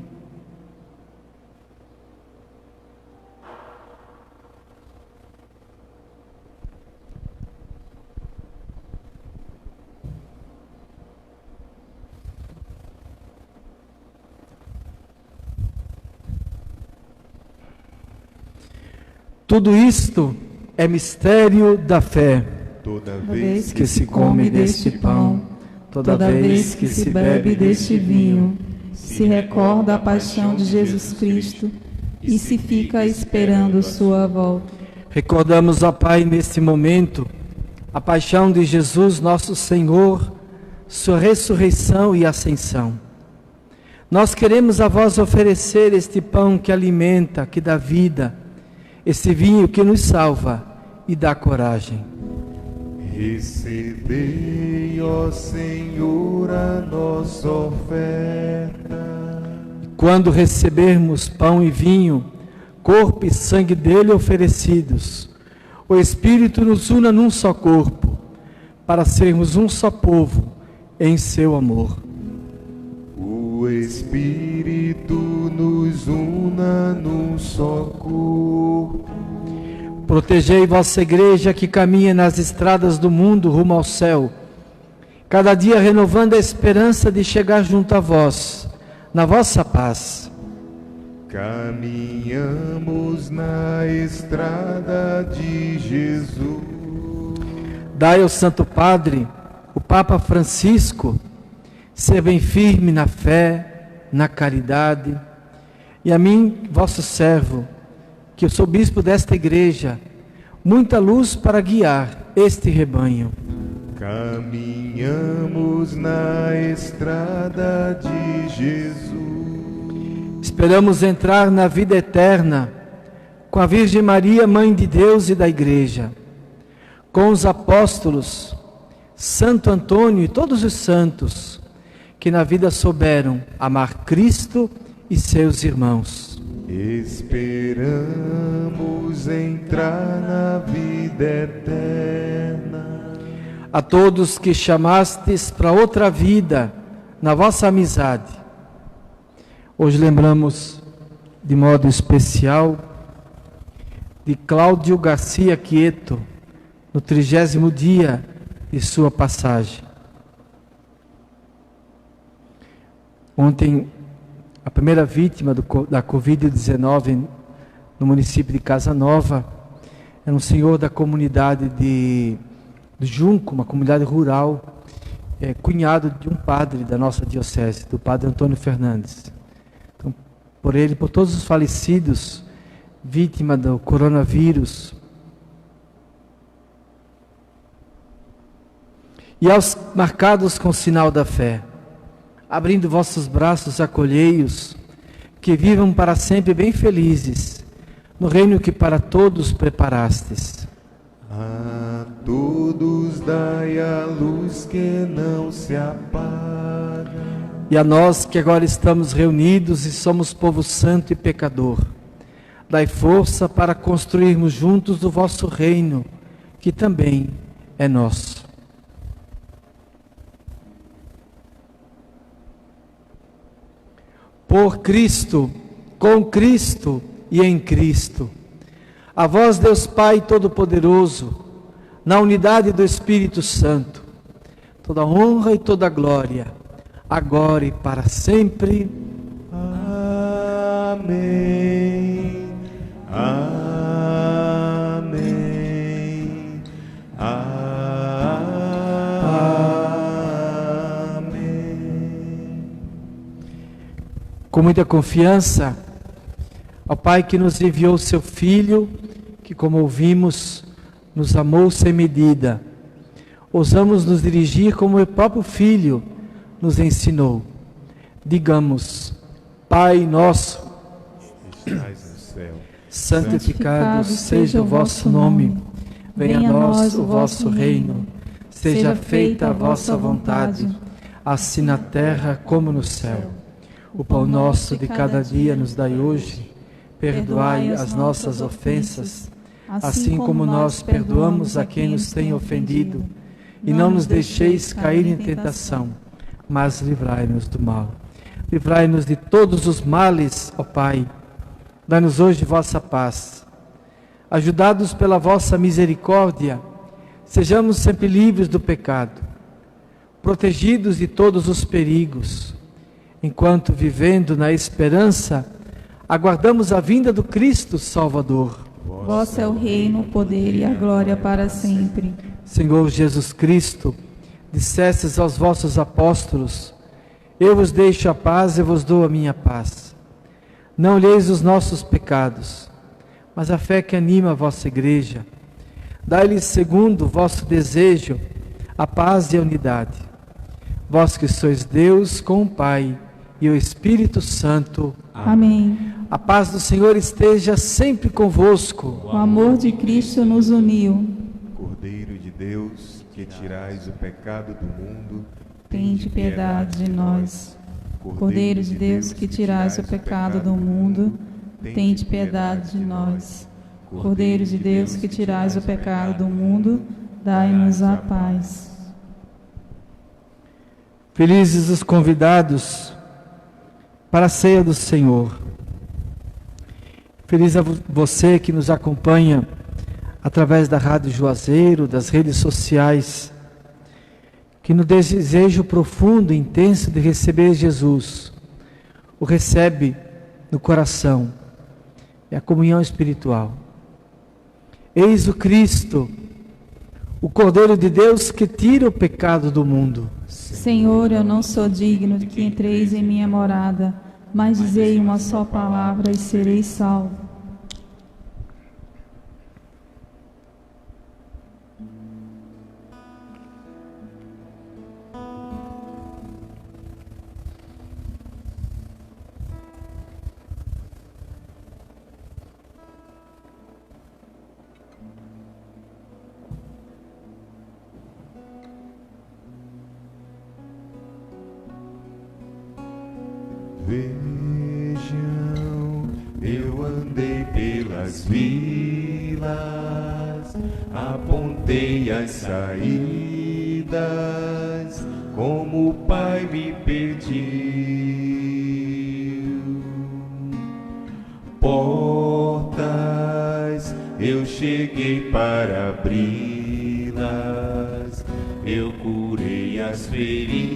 Tudo isto é mistério da fé. Toda vez que se come deste pão, toda vez que se bebe deste vinho, se recorda a paixão de Jesus Cristo e se fica esperando sua volta. Recordamos, ó Pai, neste momento, a paixão de Jesus, nosso Senhor, sua ressurreição e ascensão. Nós queremos a vós oferecer este pão que alimenta, que dá vida, este vinho que nos salva e dá coragem. Recebei, ó Senhor, a nossa oferta. Quando recebermos pão e vinho, corpo e sangue dele oferecidos, o Espírito nos una num só corpo, para sermos um só povo em seu amor. O Espírito nos una num só corpo. Protegei vossa igreja que caminha nas estradas do mundo rumo ao céu, cada dia renovando a esperança de chegar junto a vós, na vossa paz. Caminhamos na estrada de Jesus. Dai ao Santo Padre, o Papa Francisco, ser bem firme na fé, na caridade, e a mim, vosso servo, que eu sou bispo desta igreja, muita luz para guiar este rebanho. Caminhamos na estrada de Jesus. Esperamos entrar na vida eterna com a Virgem Maria, Mãe de Deus e da Igreja, com os apóstolos, Santo Antônio e todos os santos que na vida souberam amar Cristo e seus irmãos. Esperamos entrar na vida eterna. A todos que chamastes para outra vida na vossa amizade, hoje lembramos de modo especial de Cláudio Garcia Quieto, no 30º dia de sua passagem. Ontem, a primeira vítima da Covid-19 no município de Casa Nova era um senhor da comunidade de Junco, uma comunidade rural, cunhado de um padre da nossa diocese, do padre Antônio Fernandes. Então, por ele, por todos os falecidos, vítima do coronavírus, e aos marcados com o sinal da fé, abrindo vossos braços, acolhei-os, que vivam para sempre bem felizes, no reino que para todos preparastes. A todos dai a luz que não se apaga. E a nós que agora estamos reunidos e somos povo santo e pecador, dai força para construirmos juntos o vosso reino, que também é nosso. Por Cristo, com Cristo e em Cristo, a vós, Deus Pai Todo-Poderoso, na unidade do Espírito Santo, toda honra e toda glória, agora e para sempre. Amém. Amém. com muita confiança ao Pai que nos enviou o seu Filho, que, como ouvimos, nos amou sem medida. Ousamos nos dirigir como o próprio Filho nos ensinou. Digamos: Pai nosso, que estás no céu, santificado seja o vosso nome. Venha a nós o vosso reino. Seja feita a vossa vontade, assim na terra como no céu. O pão nosso de cada dia nos dai hoje. Perdoai as nossas ofensas, assim como nós perdoamos a quem nos tem ofendido. E não nos deixeis cair em tentação, mas livrai-nos do mal. Livrai-nos de todos os males, ó Pai. Dai-nos hoje vossa paz. Ajudados pela vossa misericórdia, sejamos sempre livres do pecado, protegidos de todos os perigos, enquanto, vivendo na esperança, aguardamos a vinda do Cristo Salvador. Vosso é o reino, o poder e a glória para sempre. Senhor Jesus Cristo, dissestes aos vossos apóstolos: eu vos deixo a paz e vos dou a minha paz. Não olheis os nossos pecados, mas a fé que anima a vossa igreja. Dai-lhes, segundo o vosso desejo, a paz e a unidade. Vós que sois Deus com o Pai e o Espírito Santo. Amém. A paz do Senhor esteja sempre convosco. O amor de Cristo nos uniu. Cordeiro de Deus, que tirais o pecado do mundo, Tende piedade de nós. Cordeiro de Deus, que tirais o pecado do mundo, tende piedade de nós. Cordeiro de Deus, que tirais o pecado do mundo, dai-nos a paz. Felizes os convidados para a ceia do Senhor. Feliz a você que nos acompanha através da Rádio Juazeiro, das redes sociais, que no desejo profundo e intenso de receber Jesus, o recebe no coração. É a comunhão espiritual. Eis o Cristo, o Cordeiro de Deus que tira o pecado do mundo. Senhor, eu não sou digno de que entreis em minha morada, mas dizei uma só palavra e serei salvo. Vejam, eu andei pelas vilas, apontei as saídas, como o Pai me pediu. Portas, eu cheguei para abri-las, eu curei as feridas,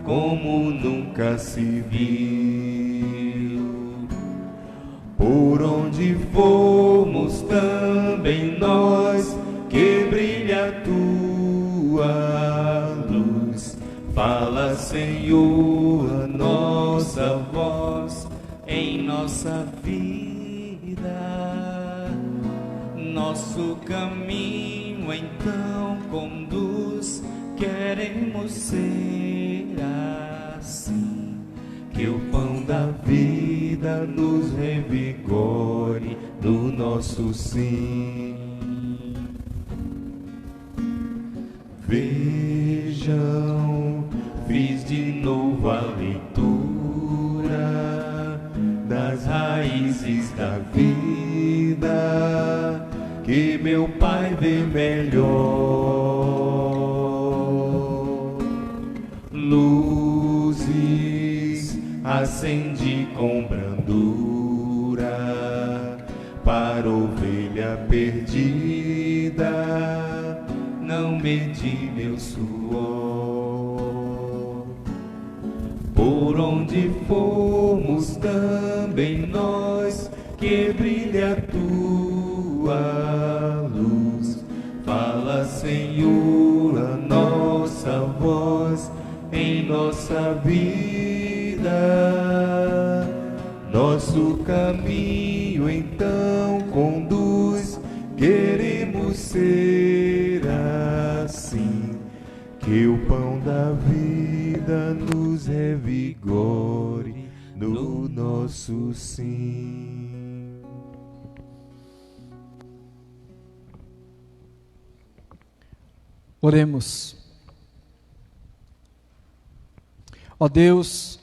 como nunca se viu. Por onde fomos também nós, que brilha a tua luz. Fala, Senhor, a nossa voz em nossa vida. Nosso caminho então conduz, queremos ser assim, que o pão da vida nos revigore no nosso sim. Vejam, fiz de novo a leitura das raízes da vida, que meu Pai vê melhor. Luzes acendi com brandura para ovelha perdida, não medi meu suor. Por onde fomos também nós, que brilha a tua luz. Fala, Senhor, a nossa voz em nossa vida. vida. Nosso caminho então conduz, queremos ser assim, que o pão da vida nos revigore no nosso sim. Oremos. Ó Deus,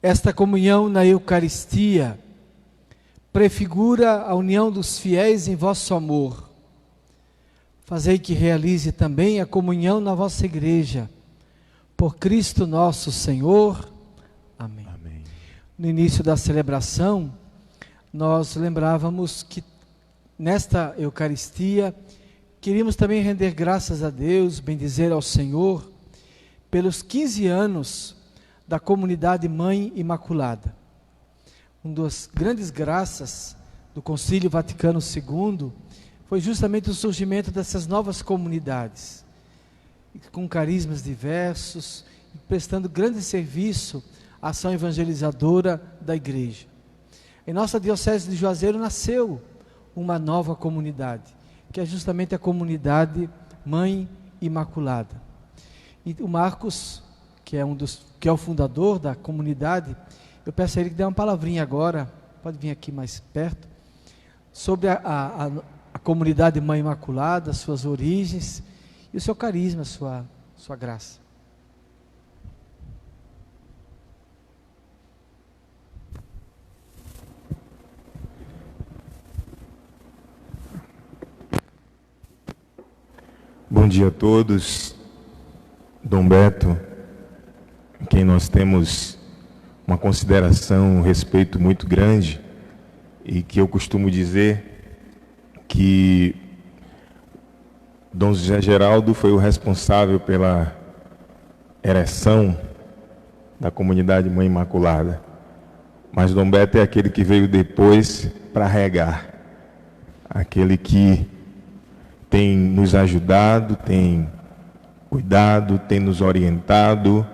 esta comunhão na Eucaristia prefigura a união dos fiéis em vosso amor. Fazei que realize também a comunhão na vossa igreja. Por Cristo nosso Senhor. Amém. Amém. No início da celebração, nós lembrávamos que nesta Eucaristia queríamos também render graças a Deus, bendizer ao Senhor, pelos 15 anos da Comunidade Mãe Imaculada. Uma das grandes graças do Concílio Vaticano II foi justamente o surgimento dessas novas comunidades, com carismas diversos, prestando grande serviço à ação evangelizadora da Igreja. Em nossa Diocese de Juazeiro nasceu uma nova comunidade, que é justamente a Comunidade Mãe Imaculada. E o Marcos, que é o fundador da comunidade, eu peço a ele que dê uma palavrinha agora, pode vir aqui mais perto, sobre a Comunidade Mãe Imaculada, suas origens e o seu carisma, sua graça. Bom dia a todos. Dom Beto, quem nós temos uma consideração, um respeito muito grande, e que eu costumo dizer que Dom José Geraldo foi o responsável pela ereção da Comunidade Mãe Imaculada, mas Dom Beto é aquele que veio depois para regar, aquele que tem nos ajudado, tem cuidado, tem nos orientado,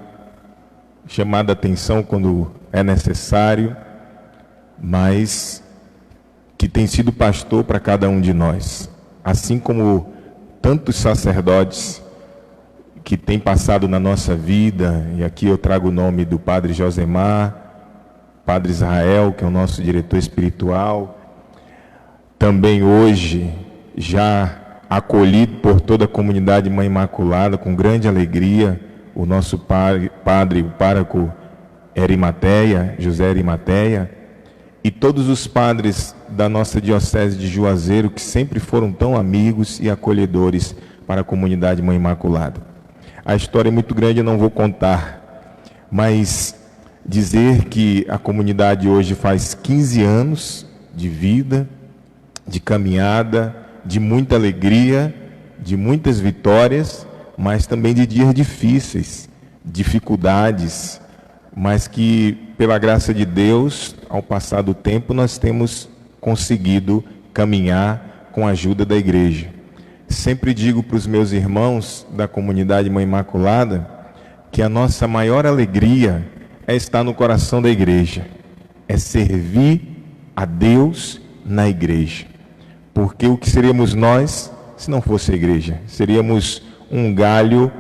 chamado a atenção quando é necessário, mas que tem sido pastor para cada um de nós. Assim como tantos sacerdotes que têm passado na nossa vida, e aqui eu trago o nome do Padre Josemar, Padre Israel, que é o nosso diretor espiritual, também hoje já acolhido por toda a Comunidade Mãe Imaculada, com grande alegria, o nosso padre, o pároco José Arimateia, e todos os padres da nossa Diocese de Juazeiro, que sempre foram tão amigos e acolhedores para a Comunidade Mãe Imaculada. A história é muito grande, eu não vou contar, mas dizer que a comunidade hoje faz 15 anos de vida, de caminhada, de muita alegria, de muitas vitórias, mas também de dias difíceis, dificuldades, mas que, pela graça de Deus, ao passar do tempo, nós temos conseguido caminhar com a ajuda da igreja. Sempre digo para os meus irmãos da Comunidade Mãe Imaculada que a nossa maior alegria é estar no coração da igreja, é servir a Deus na igreja. Porque o que seríamos nós se não fosse a igreja? Seríamos um galho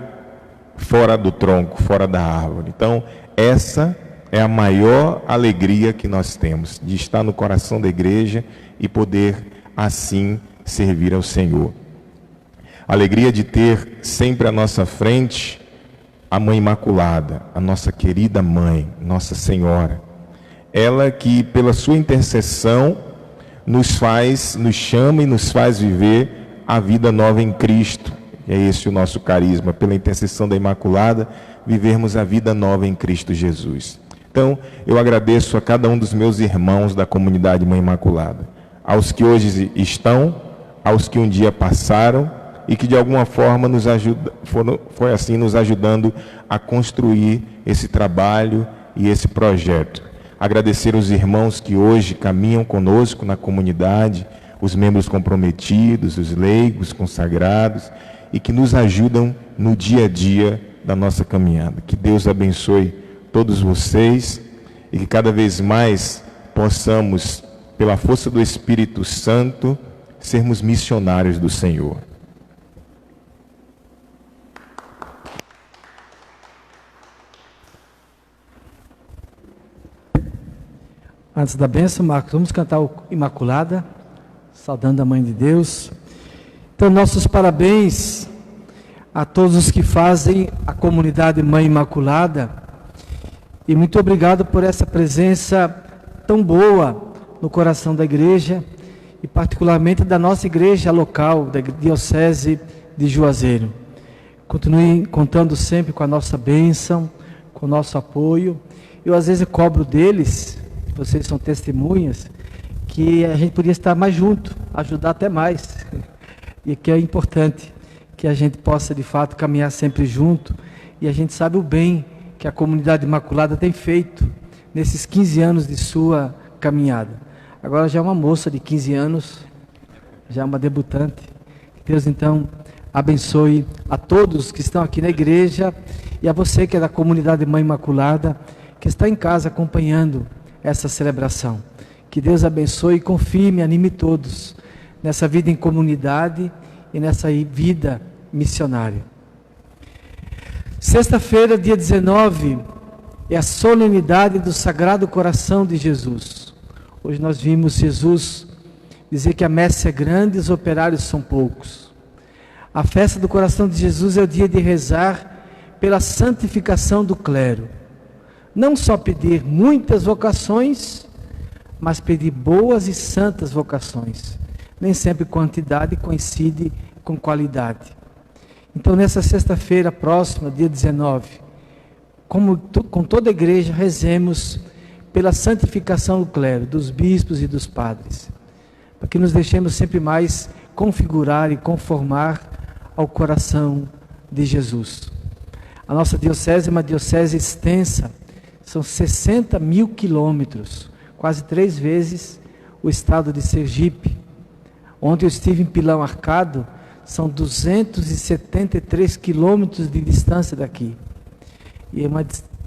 fora do tronco, fora da árvore. Então, essa é a maior alegria que nós temos, de estar no coração da igreja e poder, assim, servir ao Senhor. A alegria de ter sempre à nossa frente a Mãe Imaculada, a nossa querida Mãe, Nossa Senhora. Ela que, pela sua intercessão, nos chama e nos faz viver a vida nova em Cristo. E é esse o nosso carisma, pela intercessão da Imaculada, vivermos a vida nova em Cristo Jesus. Então, eu agradeço a cada um dos meus irmãos da Comunidade Mãe Imaculada, aos que hoje estão, aos que um dia passaram e que de alguma forma nos ajudando a construir esse trabalho e esse projeto. Agradecer os irmãos que hoje caminham conosco na comunidade, os membros comprometidos, os leigos consagrados e que nos ajudam no dia a dia da nossa caminhada. Que Deus abençoe todos vocês e que cada vez mais possamos, pela força do Espírito Santo, sermos missionários do Senhor. Antes da bênção, Marcos, vamos cantar o Imaculada, saudando a Mãe de Deus. Então, nossos parabéns a todos os que fazem a comunidade Mãe Imaculada. E muito obrigado por essa presença tão boa no coração da igreja e particularmente da nossa igreja local, da Diocese de Juazeiro. Continuem contando sempre com a nossa bênção, com o nosso apoio. Eu às vezes cobro deles, vocês são testemunhas, que a gente podia estar mais junto, ajudar até mais. E que é importante que a gente possa de fato caminhar sempre junto. E a gente sabe o bem que a comunidade Imaculada tem feito nesses 15 anos de sua caminhada. Agora já é uma moça de 15 anos, já é uma debutante. Que Deus então abençoe a todos que estão aqui na igreja e a você que é da comunidade Mãe Imaculada, que está em casa acompanhando essa celebração. Que Deus abençoe e confirme, anime todos nessa vida em comunidade e nessa vida missionária. Sexta-feira, dia 19, é a solenidade do Sagrado Coração de Jesus. Hoje nós vimos Jesus dizer que a messe é grande e os operários são poucos. A festa do Coração de Jesus é o dia de rezar pela santificação do clero. Não só pedir muitas vocações, mas pedir boas e santas vocações. Nem sempre quantidade coincide com qualidade. Então, nessa sexta-feira próxima, dia 19, com toda a igreja, rezemos pela santificação do clero, dos bispos e dos padres, para que nos deixemos sempre mais configurar e conformar ao coração de Jesus. A nossa diocese é uma diocese extensa, são 60 mil quilômetros, quase 3 vezes o estado de Sergipe. Ontem eu estive em Pilão Arcado, são 273 quilômetros de distância daqui. E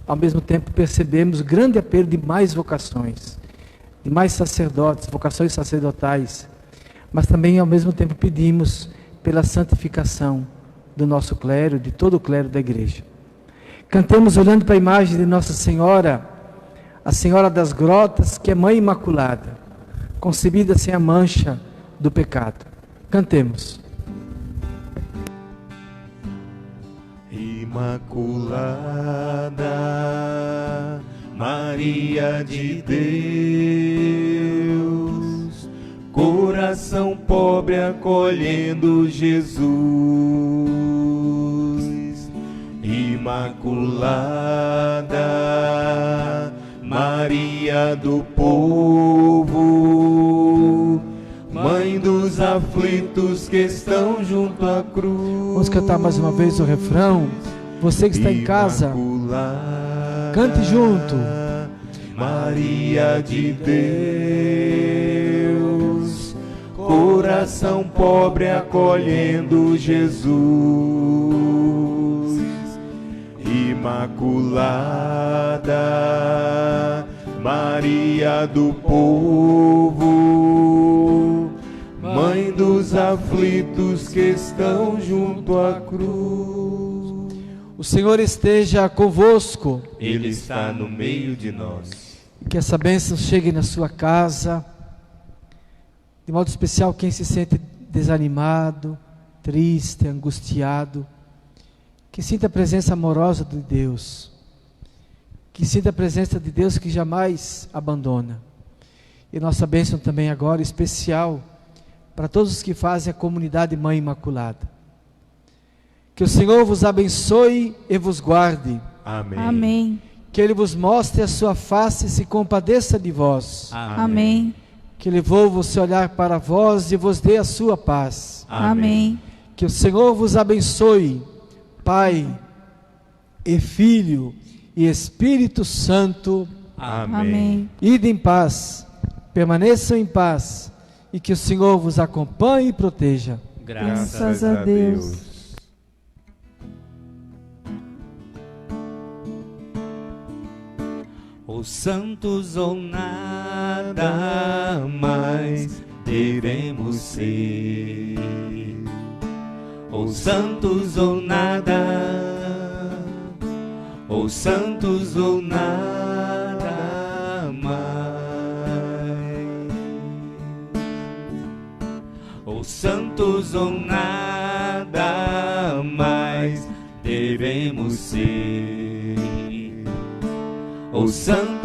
ao mesmo tempo percebemos grande apelo de mais vocações, de mais sacerdotes, vocações sacerdotais. Mas também ao mesmo tempo pedimos pela santificação do nosso clero, de todo o clero da igreja. Cantemos olhando para a imagem de Nossa Senhora, a Senhora das Grotas, que é Mãe Imaculada, concebida sem a mancha do pecado. Cantemos. Imaculada, Maria de Deus, coração pobre acolhendo Jesus. Imaculada, Maria do povo, Mãe dos aflitos que estão junto à cruz. Vamos cantar mais uma vez o refrão. Você que está em casa, cante junto. Maria de Deus, coração pobre acolhendo Jesus. Imaculada, Maria do povo, Mãe dos aflitos que estão junto à cruz. O Senhor esteja convosco. Ele está no meio de nós. Que essa bênção chegue na sua casa, de modo especial quem se sente desanimado, triste, angustiado, que sinta a presença amorosa de Deus, que sinta a presença de Deus que jamais abandona. E nossa bênção também agora especial para todos os que fazem a comunidade Mãe Imaculada. Que o Senhor vos abençoe e vos guarde. Amém. Amém. Que Ele vos mostre a sua face e se compadeça de vós. Amém. Que Ele volva o seu olhar para vós e vos dê a sua paz. Amém. Que o Senhor vos abençoe, Pai e Filho e Espírito Santo. Amém. Ide em paz, permaneçam em paz e que o Senhor vos acompanhe e proteja. Graças a Deus. Deus. ou santos ou nada mais devemos ser, ou santos ou nada, ou santos ou nada mais, ou santos ou nada mais devemos ser, ou santos